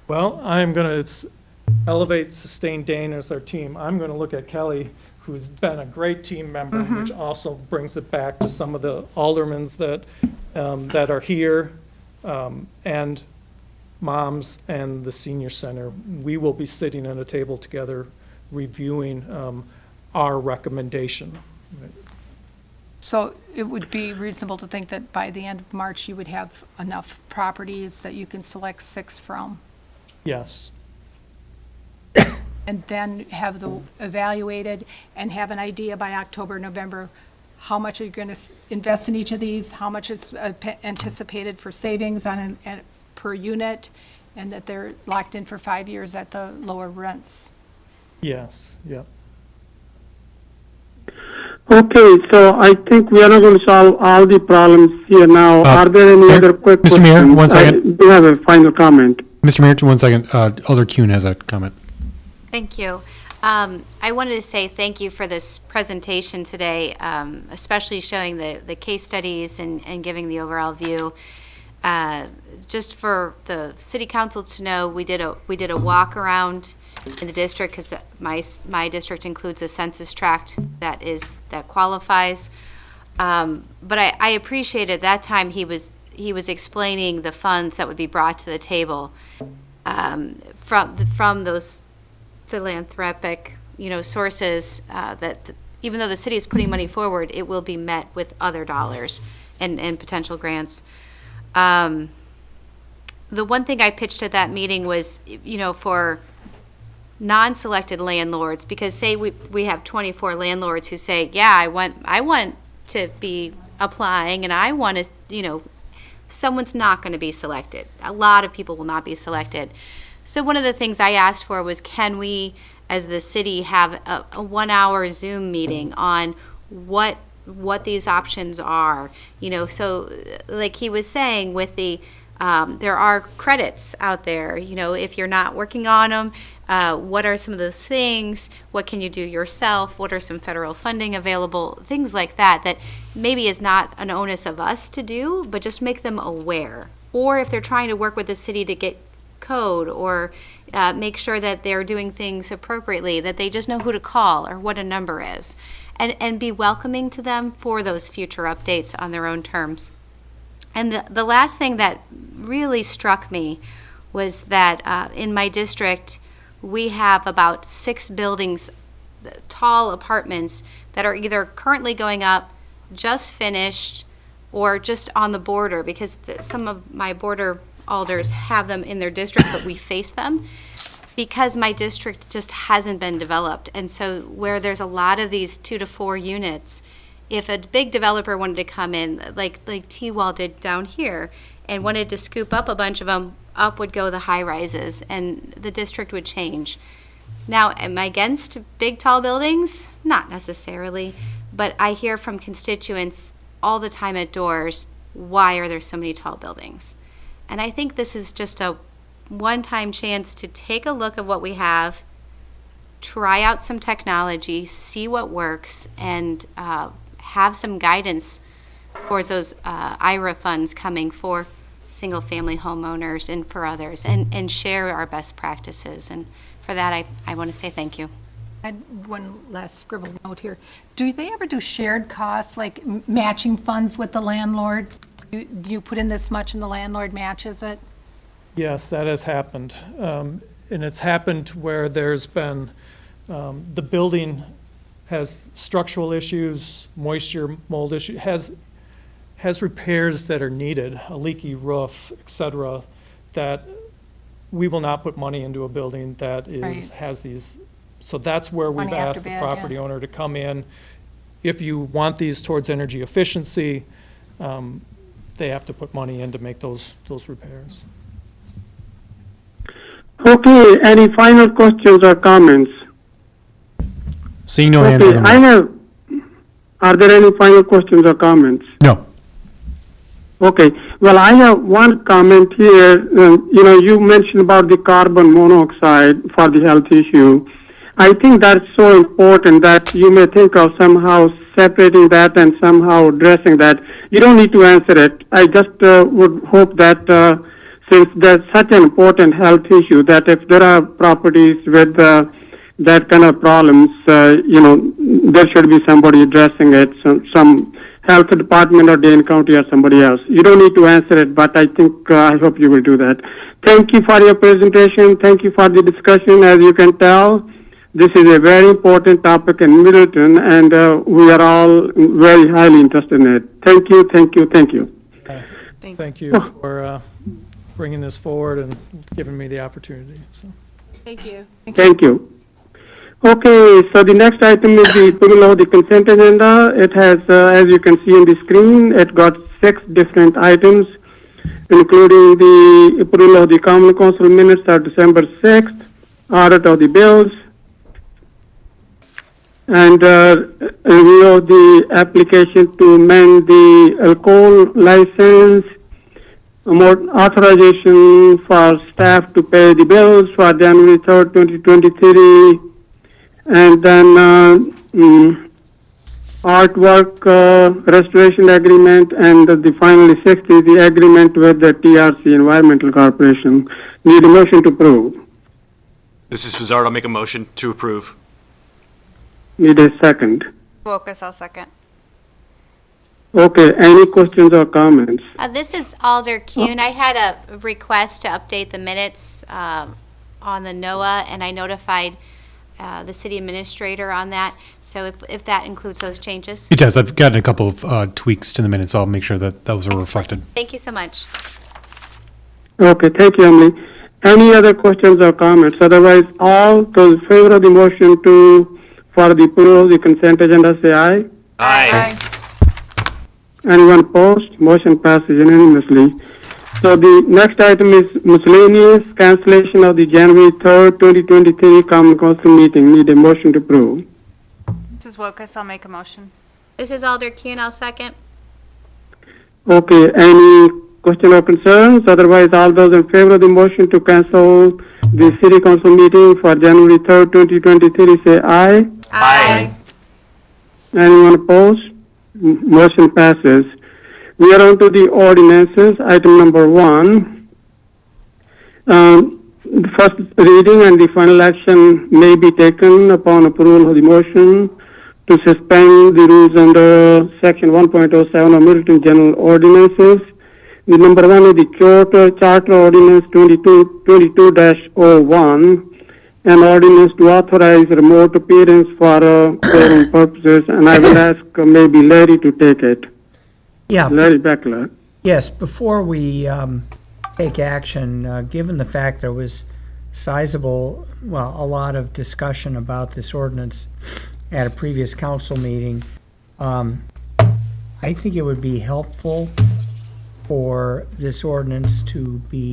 Well, I'm going to elevate, sustain Dane as our team. I'm going to look at Kelly, who's been a great team member, which also brings it back to some of the aldermans that are here, and moms and the senior center. We will be sitting at a table together reviewing our recommendation. So it would be reasonable to think that by the end of March, you would have enough properties that you can select 6 from? Yes. And then have the evaluated and have an idea by October, November, how much are you going to invest in each of these, how much is anticipated for savings on per unit, and that they're locked in for 5 years at the lower rents. Yes, yep. Okay, so I think we are not going to solve all the problems here now. Are there any Mayor- other quick Mr. Mayor, questions? one second. I do have a final comment. Mr. Mayor, 1 second. Alder Kuhn has a comment. Thank you. I wanted to say thank you for this presentation today, especially showing the case studies and giving the overall view. Just for the city council to know, we did a walk around in the district because my district includes a census tract that qualifies. But I appreciated that time he was explaining the funds that would be brought to the table from those philanthropic, sources, that even though the city is putting money forward, it will be met with other dollars and potential grants. The one thing I pitched at that meeting was, for non-selected landlords, because say we have 24 landlords who say, yeah, I want to be applying and I want to, someone's not going to be selected. A lot of people will not be selected. So one of the things I asked for was, can we, as the city, have a 1-hour Zoom meeting on what these options are? So like he was saying with the, there are credits out there, if you're not working on them, what are some of those things? What can you do yourself? What are some federal funding available? Things like that maybe is not an onus of us to do, but just make them aware. Or if they're trying to work with the city to get code or make sure that they're doing things appropriately, that they just know who to call or what a number is, and be welcoming to them for those future updates on their own terms. And the last thing that really struck me was that in my district, we have about 6 buildings, tall apartments, that are either currently going up, just finished, or just on the border, because some of my border alders have them in their district, but we face them because my district just hasn't been developed. And so where there's a lot of these 2 to 4 units, if a big developer wanted to come in, like T-Wall did down here, and wanted to scoop up a bunch of them, up would go the high rises, and the district would change. Now, am I against big, tall buildings? Not necessarily, but I hear from constituents all the time at doors, why are there so many tall buildings? And I think this is just a one-time chance to take a look at what we have, try out some technology, see what works, and have some guidance towards those IRA funds coming for single-family homeowners and for others, and share our best practices. And for that, I want to say thank you. I had one last scribbled note here. Do they ever do shared costs, like matching funds with the landlord? Do you put in this much and the landlord matches it? Yes, that has happened. And it's happened where there's been, the building has structural issues, moisture, mold issue, has repairs that are needed, a leaky roof, et cetera, that we will not put money into a building that Right. has these. So that's where we've Money after asked the bid, property yeah. owner to come in. If you want these towards energy efficiency, they have to put money in to make those repairs. Okay, any final questions or comments? Seeing no hands. Okay, are there any final questions or comments? No. Okay, well, I have one comment here. You mentioned about the carbon monoxide for the health issue. I think that's so important that you may think of somehow separating that and somehow addressing that. You don't need to answer it. I just would hope that since there's such an important health issue, that if there are properties with that kind of problems, there should be somebody addressing it, some health department or Dane County or somebody else. You don't need to answer it, but I think, I hope you will do that. Thank you for your presentation. Thank you for the discussion. As you can tell, this is a very important topic in Middleton, and we are all very highly interested in it. Thank you, thank you, thank you. Thank you for bringing this forward and giving me the opportunity. So. Thank you. Thank you. Okay, so the next item is the approval of the consent agenda. It has, as you can see on the screen, it got 6 different items, including the approval of the Common Council minutes of December 6th, audit of the bills, and review of the application to amend the alcohol license, more authorization for staff to pay the bills for January 3rd, 2023, and then artwork restoration agreement, and the finally 6th is the agreement with the TRC Environmental Corporation. Need a motion to approve. This is Fazard. I'll make a motion to approve. Need a second. Wilkus, I'll second. Okay, any questions or comments? This is Alder Kuhn. I had a request to update the minutes on the NOAA, and I notified the city administrator on that. So if that includes those changes. It does. I've gotten a couple of tweaks to the minutes. I'll make sure that those are reflected. Thank you so much. Okay, thank you, Emily. Any other questions or comments? Otherwise, all those in favor of the motion for the approval of the consent agenda, say aye. Aye. Anyone opposed? Motion passes unanimously. So the next item is miscellaneous cancellation of the January 3rd, 2023 Common Council meeting. Need a motion to approve. This is Wilkus, I'll make a motion. This is Alder Kuhn. I'll second. Okay, any question or concerns? Otherwise, all those in favor of the motion to cancel the City Council meeting for January 3rd, 2023, say aye. Aye. Anyone opposed? Motion passes. We are on to the ordinances, item number 1. The first reading and the final action may be taken upon approval of the motion to suspend the rules under section 1.07 of Middleton General Ordinances. The number 1 is the Charter Ordinance 22-01, an ordinance to authorize remote appearance for quorum purposes, and I will ask maybe Larry to take it. Yeah, Larry Beckler. yes, before we take action, given the fact there was a lot of discussion about this ordinance at a previous council meeting, I think it would be helpful for this ordinance to be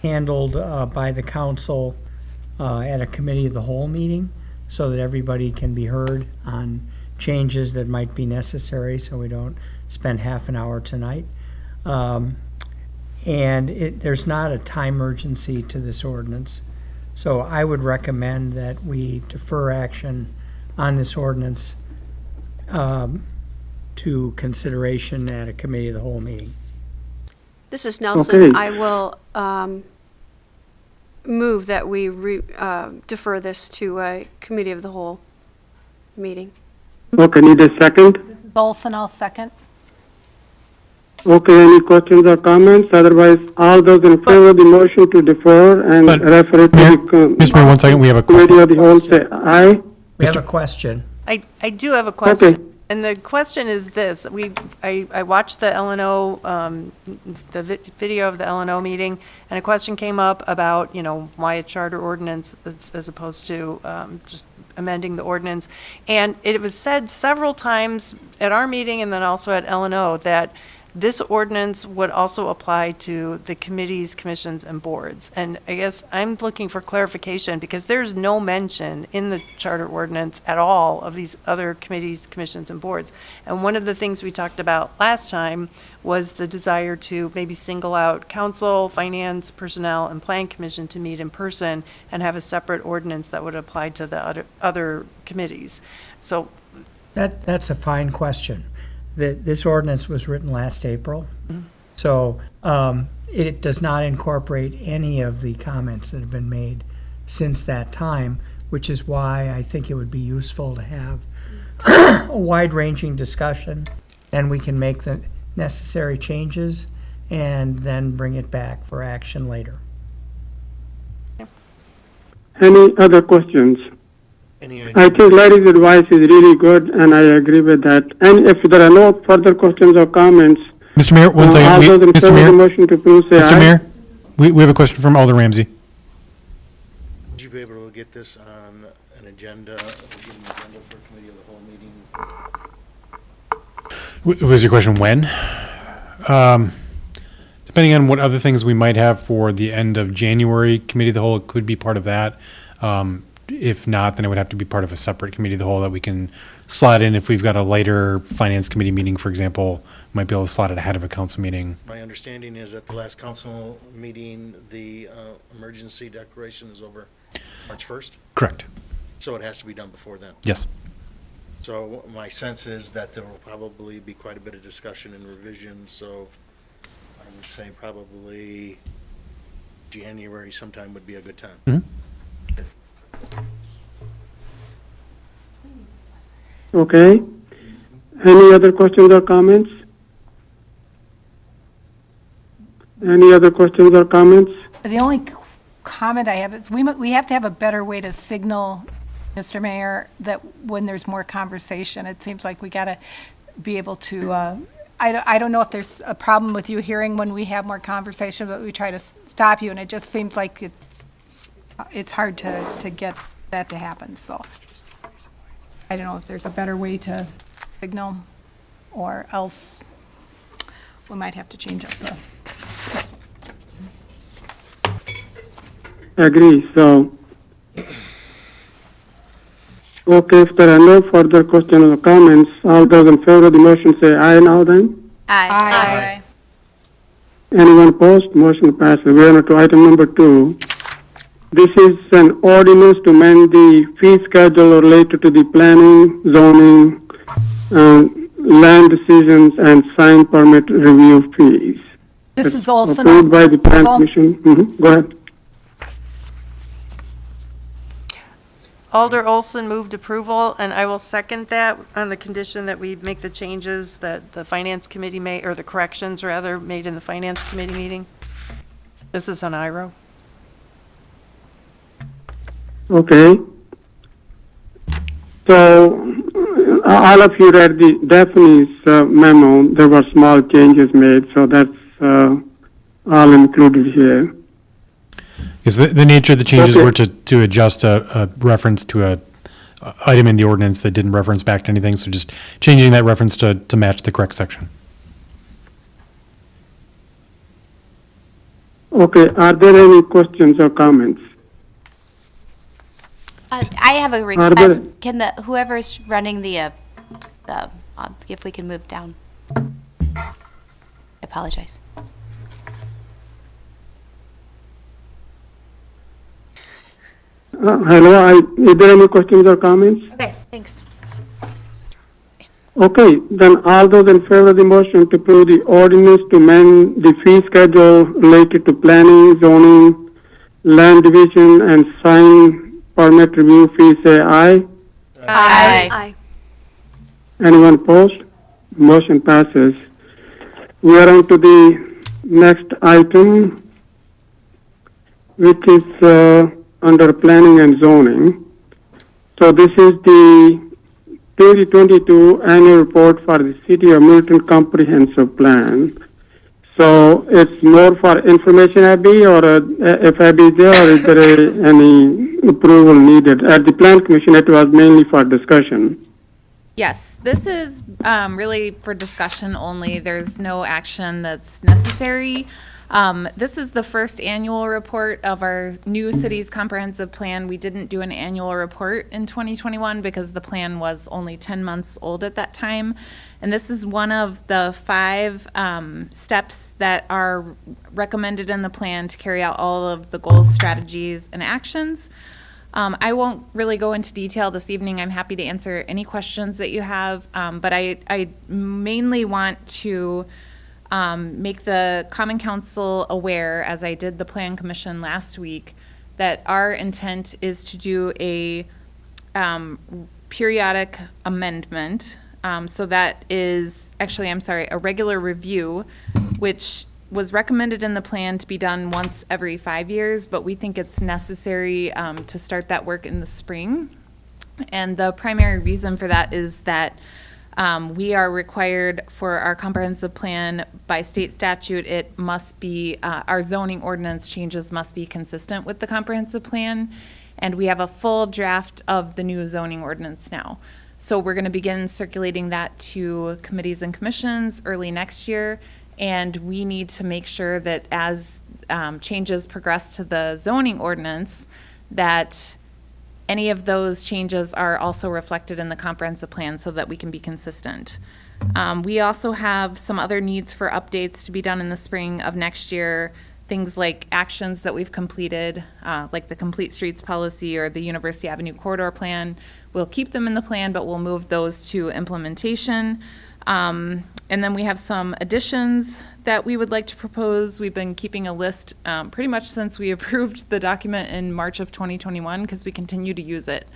handled by the council at a committee of the whole meeting, so that everybody can be heard on changes that might be necessary, so we don't spend half an hour tonight. And there's not a time urgency to this ordinance. So I would recommend that we defer action on this ordinance to consideration at a committee of the whole meeting. This is Nelson. Okay. I will move that we defer this to a committee of the whole meeting. Okay, need a second? Olson, I'll second. Okay, any questions or comments? Otherwise, all those in favor of the motion to defer and But- refer it to the Mr. Mayor, 1 second. We have a committee question. of the whole, say aye. We have a question. I do have a question. Okay. And the question is this, I watched the LNO, video of the LNO meeting, and a question came up about, why a charter ordinance as opposed to just amending the ordinance. And it was said several times at our meeting and then also at LNO that this ordinance would also apply to the committees, commissions, and boards. And I guess I'm looking for clarification because there's no mention in the charter ordinance at all of these other committees, commissions, and boards. And one of the things we talked about last time was the desire to maybe single out council, finance, personnel, and plan commission to meet in person and have a separate ordinance that would apply to the other committees. So That's a fine question. This ordinance was written last April, so it does not incorporate any of the comments that have been made since that time, which is why I think it would be useful to have a wide-ranging discussion, and we can make the necessary changes and then bring it back for action later. Any other questions? Any idea? I think Larry's advice is really good, and I agree with that. And if there are no further questions or comments, Mr. Mayor, one all second. those in Mr. favor of the Mayor, motion to approve, say Mr. aye. Mayor, we have a question from Alder Ramsey. Would you be able to get this on an agenda for committee of the whole meeting? Was your question when? Depending on what other things we might have for the end of January committee of the whole, it could be part of that. If not, then it would have to be part of a separate committee of the whole that we can slot in. If we've got a later finance committee meeting, for example, might be able to slot it ahead of a council meeting. My understanding is at the last council meeting, the emergency declaration is over March 1st, Correct. so it has to be done before then. Yes. So my sense is that there will probably be quite a bit of discussion and revision, so I would say probably January sometime would be a good time. Mhm. Okay. Any other questions or comments? Any other questions or comments? The only comment I have is we have to have a better way to signal, Mr. Mayor, that when there's more conversation, it seems like we got to be able to, I don't know if there's a problem with you hearing when we have more conversation, but we try to stop you, and it just seems like it's hard to get that to happen, so. I don't know if there's a better way to signal, or else we might have to change up the. Agree, so. Okay, if there are no further questions or comments, all those in favor of the motion say aye now then. Aye. Anyone opposed? Motion passes. We are on to item number 2. This is an ordinance to amend the fee schedule related to the planning, zoning, land decisions, and sign permit review fees. This is also Approved by the Plan Commission. Go ahead. Alder Olson moved approval, and I will second that on the condition that we make the changes that the Finance Committee made, or the corrections, rather, made in the Finance Committee meeting. This is on IRO. Okay. So, all of you read the Daphne's memo. There were small changes made, so that's all included here. Because the nature of the changes Okay. were to adjust a reference to a item in the ordinance that didn't reference back to anything, so just changing that reference to match the correct section. Okay, are there any questions or comments? I have a Are there- request. Can whoever's running if we can move down. I apologize. Hello, is there any questions or comments? Okay, thanks. Okay, then all those in favor of the motion to approve the ordinance to amend the fee schedule related to planning, zoning, land division, and sign permit review fees, say aye. Aye. Anyone opposed? Motion passes. We are on to the next item, which is under planning and zoning. So this is the 2022 annual report for the City of Middleton Comprehensive Plan. So it's more for information, Abby, or if Abby is there, or is there any approval needed? At the Plan Commission, it was mainly for discussion. Yes, this is really for discussion only. There's no action that's necessary. This is the first annual report of our new city's comprehensive plan. We didn't do an annual report in 2021 because the plan was only 10 months old at that time. And this is one of the 5 steps that are recommended in the plan to carry out all of the goals, strategies, and actions. I won't really go into detail this evening. I'm happy to answer any questions that you have, but I mainly want to make the Common Council aware, as I did the Plan Commission last week, that our intent is to do a periodic amendment. So that is, actually, I'm sorry, a regular review, which was recommended in the plan to be done once every 5 years, but we think it's necessary to start that work in the spring. And the primary reason for that is that we are required for our comprehensive plan by state statute, it must be, our zoning ordinance changes must be consistent with the comprehensive plan. And we have a full draft of the new zoning ordinance now. So we're going to begin circulating that to committees and commissions early next year. And we need to make sure that as changes progress to the zoning ordinance, that any of those changes are also reflected in the comprehensive plan so that we can be consistent. We also have some other needs for updates to be done in the spring of next year, things like actions that we've completed, like the Complete Streets Policy or the University Avenue Corridor Plan. We'll keep them in the plan, but we'll move those to implementation. And then we have some additions that we would like to propose. We've been keeping a list pretty much since we approved the document in March of 2021 because we continue to use it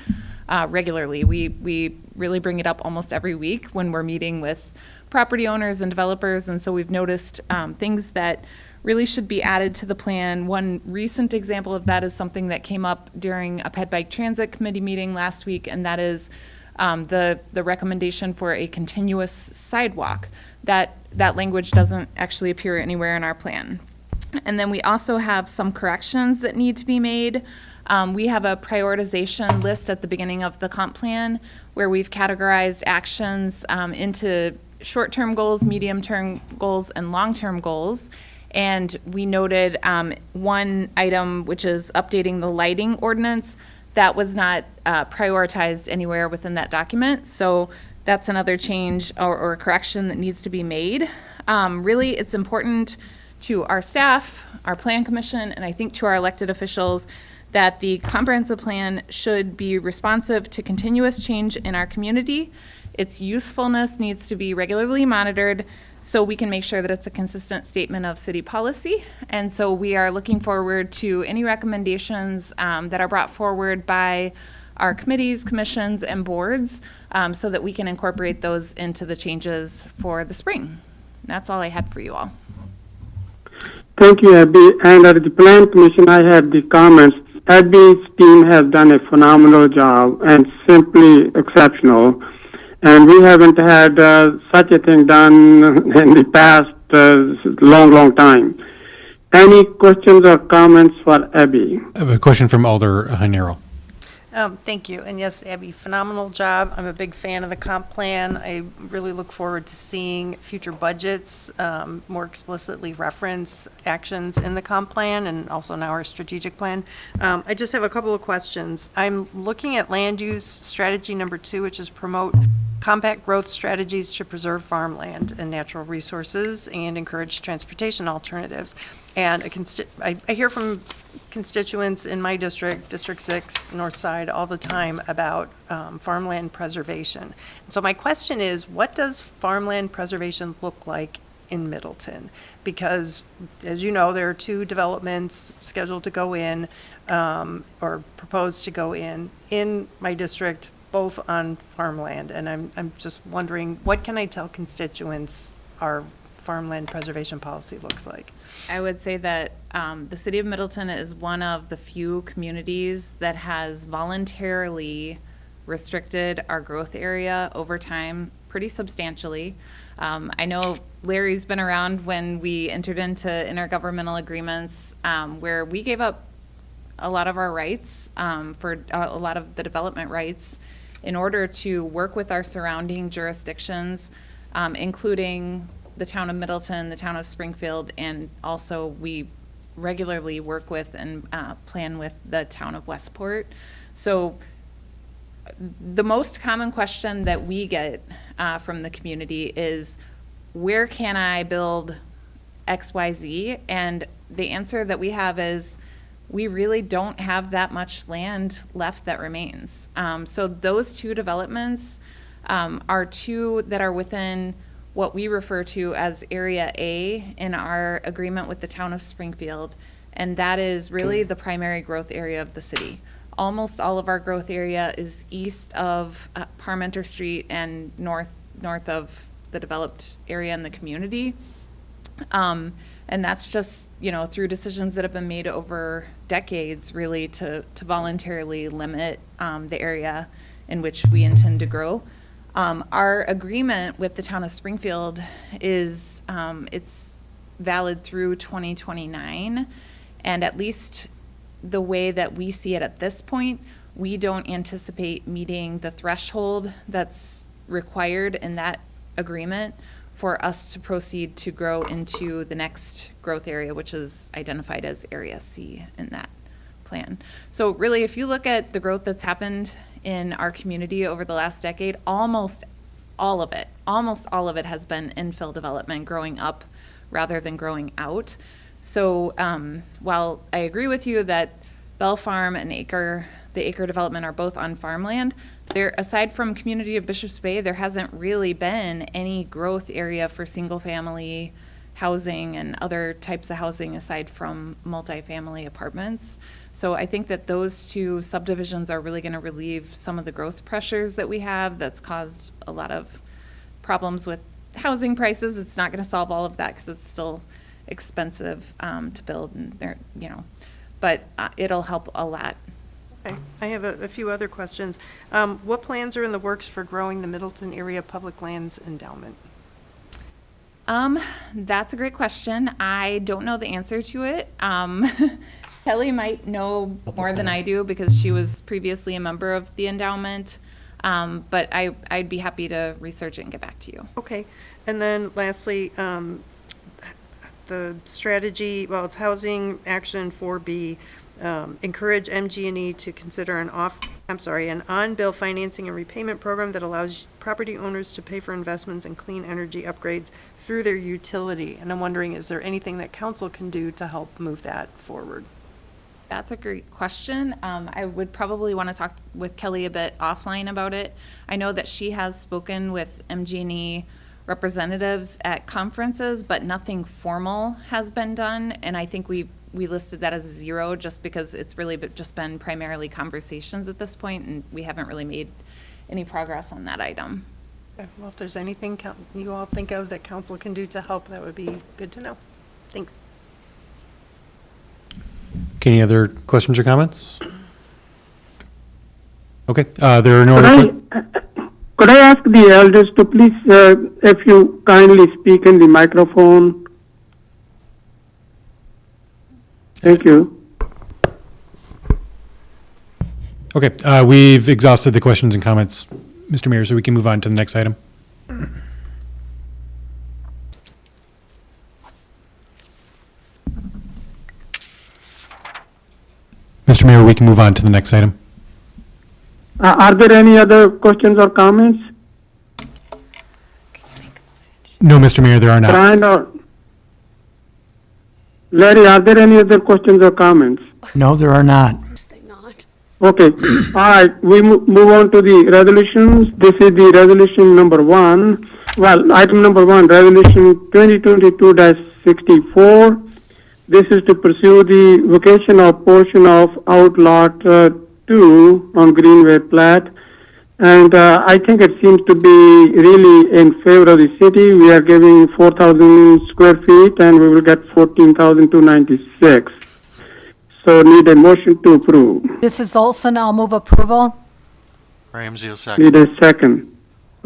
regularly. We really bring it up almost every week when we're meeting with property owners and developers, and so we've noticed things that really should be added to the plan. One recent example of that is something that came up during a Ped Bike Transit Committee meeting last week, and that is the recommendation for a continuous sidewalk. That language doesn't actually appear anywhere in our plan. And then we also have some corrections that need to be made. We have a prioritization list at the beginning of the comp plan where we've categorized actions into short-term goals, medium-term goals, and long-term goals. And we noted one item, which is updating the lighting ordinance, that was not prioritized anywhere within that document. So that's another change or correction that needs to be made. Really, it's important to our staff, our plan commission, and I think to our elected officials that the comprehensive plan should be responsive to continuous change in our community. Its usefulness needs to be regularly monitored so we can make sure that it's a consistent statement of city policy. And so we are looking forward to any recommendations that are brought forward by our committees, commissions, and boards so that we can incorporate those into the changes for the spring. That's all I had for you all. Thank you, Abby. And at the Plan Commission, I had the comments. Abby's team has done a phenomenal job and simply exceptional. And we haven't had such a thing done in the past long time. Any questions or comments for Abby? I have a question from Alder Hanero. Thank you. And yes, Abby, phenomenal job. I'm a big fan of the comp plan. I really look forward to seeing future budgets more explicitly reference actions in the comp plan and also now our strategic plan. I just have a couple of questions. I'm looking at land use strategy number 2, which is promote compact growth strategies to preserve farmland and natural resources and encourage transportation alternatives. And I hear from constituents in my district, District 6, North Side, all the time about farmland preservation. So my question is, what does farmland preservation look like in Middleton? Because, as you know, there are 2 developments scheduled to go in or proposed to go in my district, both on farmland. And I'm just wondering, what can I tell constituents our farmland preservation policy looks like? I would say that the city of Middleton is one of the few communities that has voluntarily restricted our growth area over time pretty substantially. I know Larry's been around when we entered into intergovernmental agreements where we gave up a lot of our rights for a lot of the development rights. in order to work with our surrounding jurisdictions, including the town of Middleton, the town of Springfield, and also we regularly work with and plan with the town of Westport. So the most common question that we get from the community is, where can I build XYZ? And the answer that we have is, we really don't have that much land left that remains. So those two developments are two that are within what we refer to as Area A in our agreement with the town of Springfield, and that is really the primary growth area of the city. Almost all of our growth area is east of Parmenter Street and north of the developed area in the community. And that's just, through decisions that have been made over decades, really, to voluntarily limit the area in which we intend to grow. Our agreement with the town of Springfield is, it's valid through 2029, and at least the way that we see it at this point, we don't anticipate meeting the threshold that's required in that agreement for us to proceed to grow into the next growth area, which is identified as Area C in that plan. So really, if you look at the growth that's happened in our community over the last decade, almost all of it has been infill development, growing up rather than growing out. So while I agree with you that Bell Farm and the acre development are both on farmland, there, aside from community of Bishops Bay, there hasn't really been any growth area for single-family housing and other types of housing aside from multifamily apartments. So I think that those two subdivisions are really going to relieve some of the growth pressures that we have that's caused a lot of problems with housing prices. It's not going to solve all of that because it's still expensive to build, and but it'll help a lot. Okay. I have a few other questions. What plans are in the works for growing the Middleton Area Public Lands Endowment? That's a great question. I don't know the answer to it. Kelly might know more than I do because she was previously a member of the endowment. But I'd be happy to research it and get back to you. Okay. And then lastly, the strategy, well, it's Housing Action 4B, encourage MG&E to consider an on-bill financing and repayment program that allows property owners to pay for investments in clean energy upgrades through their utility. And I'm wondering, is there anything that council can do to help move that forward? That's a great question. I would probably want to talk with Kelly a bit offline about it. I know that she has spoken with MG&E representatives at conferences, but nothing formal has been done. And I think we listed that as 0 just because it's really just been primarily conversations at this point, and we haven't really made any progress on that item. Okay. Well, if there's anything you all think of that council can do to help, that would be good to know. Thanks. Okay, any other questions or comments? Okay, there are no other. Could I ask the elders to please, if you kindly speak in the microphone? Thank you. Okay, we've exhausted the questions and comments, Mr. Mayor, so we can move on to the next item. Mr. Mayor, we can move on to the next item. Are there any other questions or comments? No, Mr. Mayor, there are not. Brian or Larry, are there any other questions or comments? No, there are not. They not. Okay, all right, we move on to the resolutions. This is the resolution number 1. Well, item number 1, resolution 2022-64. This is to pursue the vacation of portion of outlot 2 on Greenway Plat. And I think it seems to be really in favor of the city. We are giving 4,000 square feet and we will get 14,296. So need a motion to approve. This is Olson. I'll move approval. Ramsey will second. Need a second.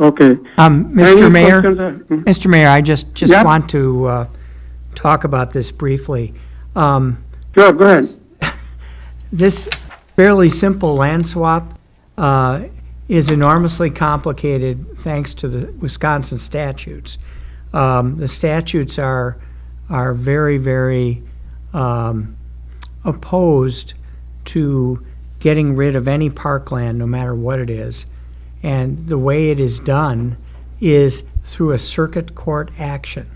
Okay. Mr. Any Mayor, questions, Mr. Mayor, I just Yeah. want to talk about this briefly. Sure, go ahead. This fairly simple land swap is enormously complicated thanks to the Wisconsin statutes. The statutes are very, very opposed to getting rid of any parkland, no matter what it is. And the way it is done is through a circuit court action.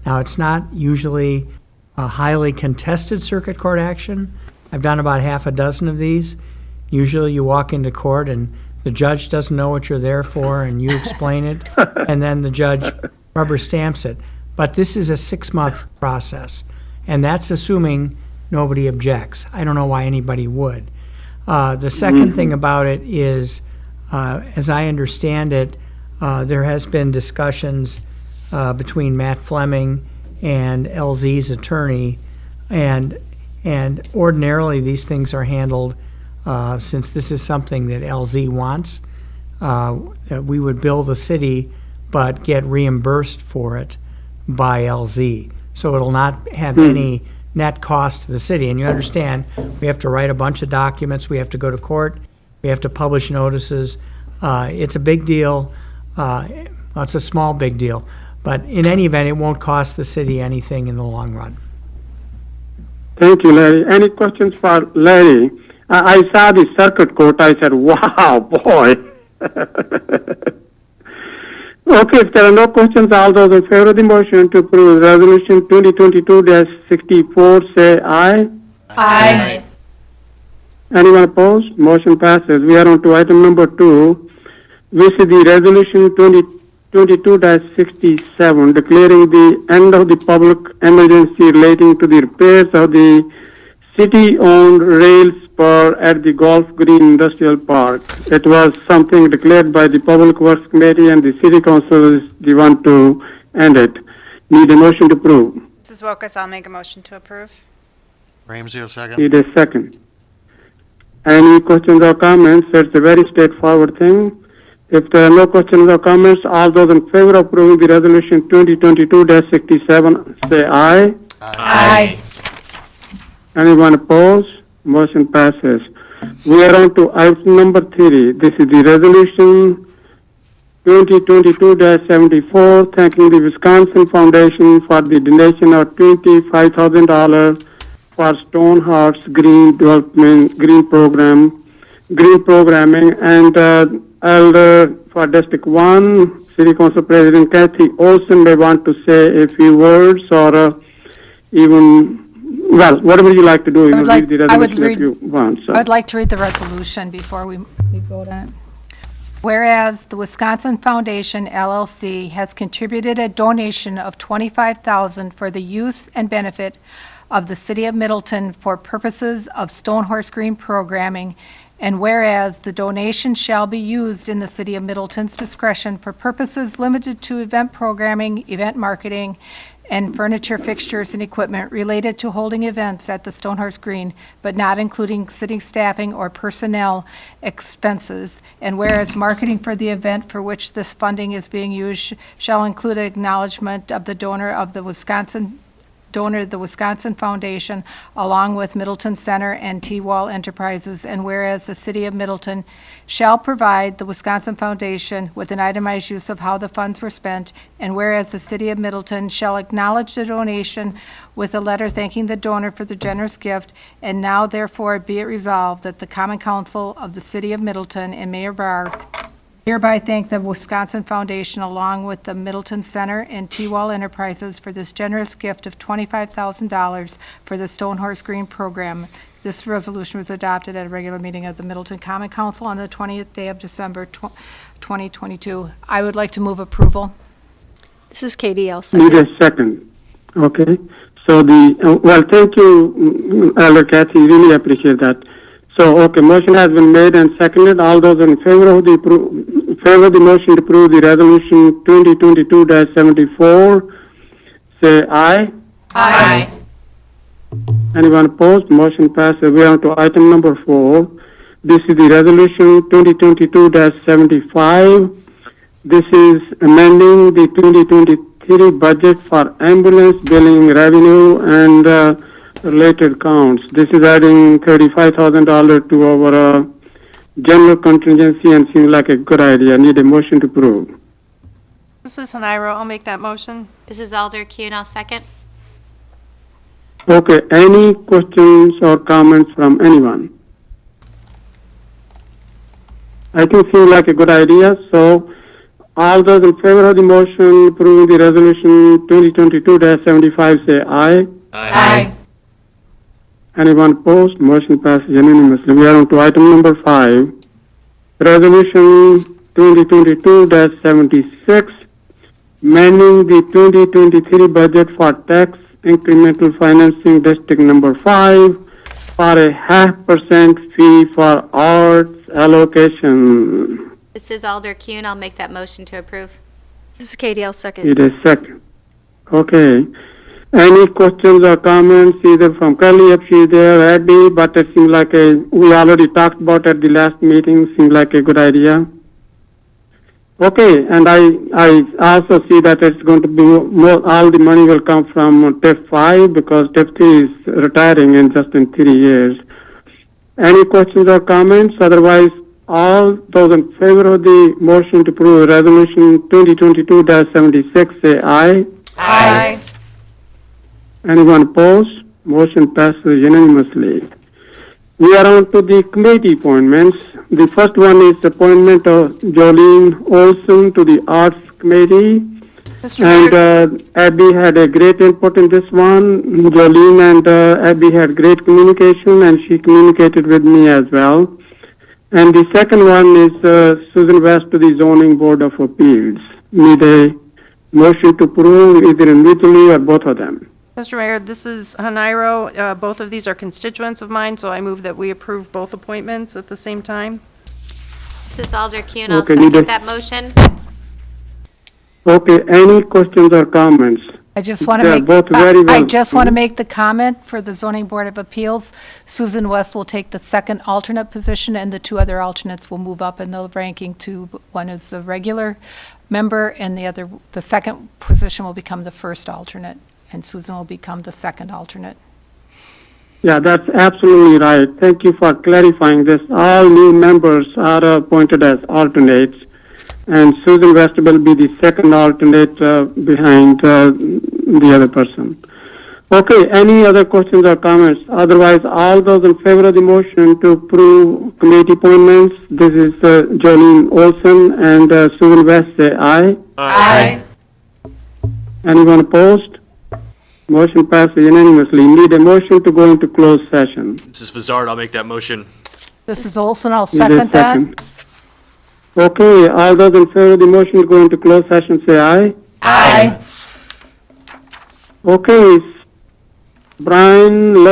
Now, it's not usually a highly contested circuit court action. I've done about half a dozen of these. Usually you walk into court and the judge doesn't know what you're there for, and you explain it, and then the judge rubber stamps it. But this is a 6-month process, and that's assuming nobody objects. I don't know why anybody would. The second thing about it is, as I understand it, there has been discussions between Matt Fleming and LZ's attorney, and ordinarily these things are handled, since this is something that LZ wants, that we would bill the city but get reimbursed for it by LZ. So it'll not have any net cost to the city. And you understand, we have to write a bunch of documents, we have to go to court, we have to publish notices. It's a big deal. Well, it's a small big deal. But in any event, it won't cost the city anything in the long run. Thank you, Larry. Any questions for Larry? I saw the circuit court. I said, wow, boy. Okay, if there are no questions, all those in favor of the motion to approve Resolution 2022-64, say aye. Aye. Anyone opposed? Motion passes. We are on to item number 2, which is the Resolution 2022-67, declaring the end of the public emergency relating to the repairs of the city-owned rail spur at the Golf Green Industrial Park. It was something declared by the Public Works Committee, and the City Council is the one to end it. Need a motion to approve. Mrs. Wilkus, I'll make a motion to approve. Ramsey, a second. Need a second. Any questions or comments? It's a very straightforward thing. If there are no questions or comments, all those in favor of approving the Resolution 2022-67, say aye. Aye. Anyone opposed? Motion passes. We are on to item number 3. This is the Resolution 2022-74, thanking the Wisconsin Foundation for the donation of $25,000 for Stoneheart's green programming, and Elder for District 1, City Council President Kathy Olson may want to say a few words, or even, well, whatever you like to do. You read the resolution if you want. So. I would like to read the resolution before we vote on it. Whereas the Wisconsin Foundation LLC has contributed a donation of $25,000 for the use and benefit of the City of Middleton for purposes of Stonehorse Green programming, and whereas the donation shall be used in the City of Middleton's discretion for purposes limited to event programming, event marketing, and furniture, fixtures, and equipment related to holding events at the Stonehorse Green, but not including city staffing or personnel expenses. And whereas marketing for the event for which this funding is being used shall include acknowledgement of the donor, the Wisconsin Foundation, along with Middleton Center and T-Wall Enterprises, and whereas the City of Middleton shall provide the Wisconsin Foundation with an itemized use of how the funds were spent, and whereas the City of Middleton shall acknowledge the donation with a letter thanking the donor for the generous gift, and now therefore be it resolved that the Common Council of the City of Middleton and Mayor Barr hereby thank the Wisconsin Foundation along with the Middleton Center and T-Wall Enterprises for this generous gift of $25,000 for the Stonehorse Green program. This resolution was adopted at a regular meeting of the Middleton Common Council on the 20th day of December 2022. I would like to move approval. This is Katie, I'll Need second. a second. Okay. So well, thank you, Elder Kathy. Really appreciate that. So, okay, motion has been made and seconded. All those in favor of the motion to approve the resolution 2022-74, say aye. Aye. Anyone opposed? Motion passes. We are on to item number 4. This is the resolution 2022-75. This is amending the 2023 budget for ambulance billing revenue and related counts. This is adding $35,000 to our general contingency and seems like a good idea. Need a motion to approve. This is Haniro. I'll make that motion. This is Alder Kuhn, I'll second. Okay, any questions or comments from anyone? I think seems like a good idea, so all those in favor of the motion approving the resolution 2022-75 say aye. Aye. Anyone opposed? Motion passes unanimously. We are on to item number 5, resolution 2022-76, amending the 2023 budget for tax incremental financing district number 5 for a 0.5% fee for arts allocation. This is Alder Kuhn, I'll make that motion to approve. This is Katie, I'll second. It is second. Okay. Any questions or comments either from Kelly if she's there, Abby, but it seems like we already talked about at the last meeting, seems like a good idea. Okay, and I also see that it's going to be all the money will come from TIF 5 because TIF 3 is retiring in just in 3 years. Any questions or comments? Otherwise, all those in favor of the motion to approve resolution 2022-76 say aye. Aye. Anyone opposed? Motion passes unanimously. We are on to the committee appointments. The first one is appointment of Jolene Olson to the Arts Committee. Mr. Mayor, And Abby had a great input in this one. Jolene and Abby had great communication, and she communicated with me as well. And the second one is Susan West to the Zoning Board of Appeals. Need a motion to approve either individually or both of them. Mr. Mayor, this is Haniro. Both of these are constituents of mine, so I move that we approve both appointments at the same time. This is Alder Kuhn, I'll Okay, need second a- that motion. Okay, any questions or comments? I just want to They're make, both very I well- just want to make the comment for the zoning board of appeals. Susan West will take the second alternate position, and the two other alternates will move up in the ranking to, one is a regular member, and the second position will become the first alternate, and Susan will become the second alternate. Yeah, that's absolutely right. Thank you for clarifying this. All new members are appointed as alternates, and Susan West will be the second alternate behind the other person. Okay, any other questions or comments? Otherwise, all those in favor of the motion to approve committee appointments, this is Jolene Olson and Susan West, say aye. Aye. Anyone opposed? Motion passes unanimously. Need a motion to go into closed session. This is Vizard, I'll make that motion. This is Olson, I'll Need a second that. Okay, all those in favor of the motion to go into closed session, say aye. Aye. Okay, Brian,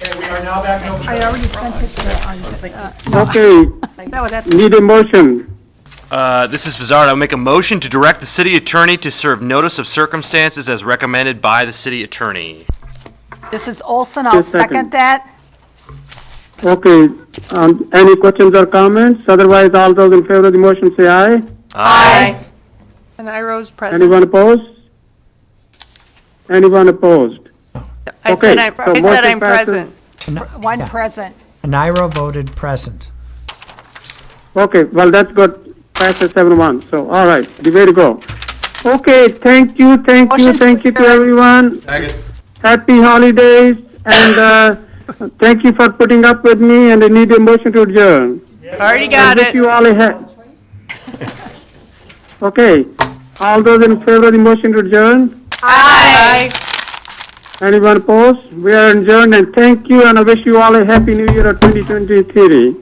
Okay, we are now back in open. I already sent it to, Okay, No, that's, need a motion. This is Fazard. I'll make a motion to direct the city attorney to serve notice of circumstances as recommended by the city attorney. this is Olson, I'll Just second. second that. Okay, any questions or comments? Otherwise, all those in favor of the motion say aye. Aye. and Iro's present. Anyone opposed? Anyone opposed? I Okay, said I'm, so I said motion I'm passes. present. One present. Nairo voted present. Okay, well, that's good. Passes 7-1. So, all right, the way to go. Okay, thank you Motion to adjourned. everyone. Happy holidays, and thank you for putting up with me, and I need a motion to adjourn. Already got Wish it. you all Okay, all those in favor of the motion to adjourn? Aye. Anyone opposed? We are adjourned, and thank you, and I wish you all a happy new year of 2023.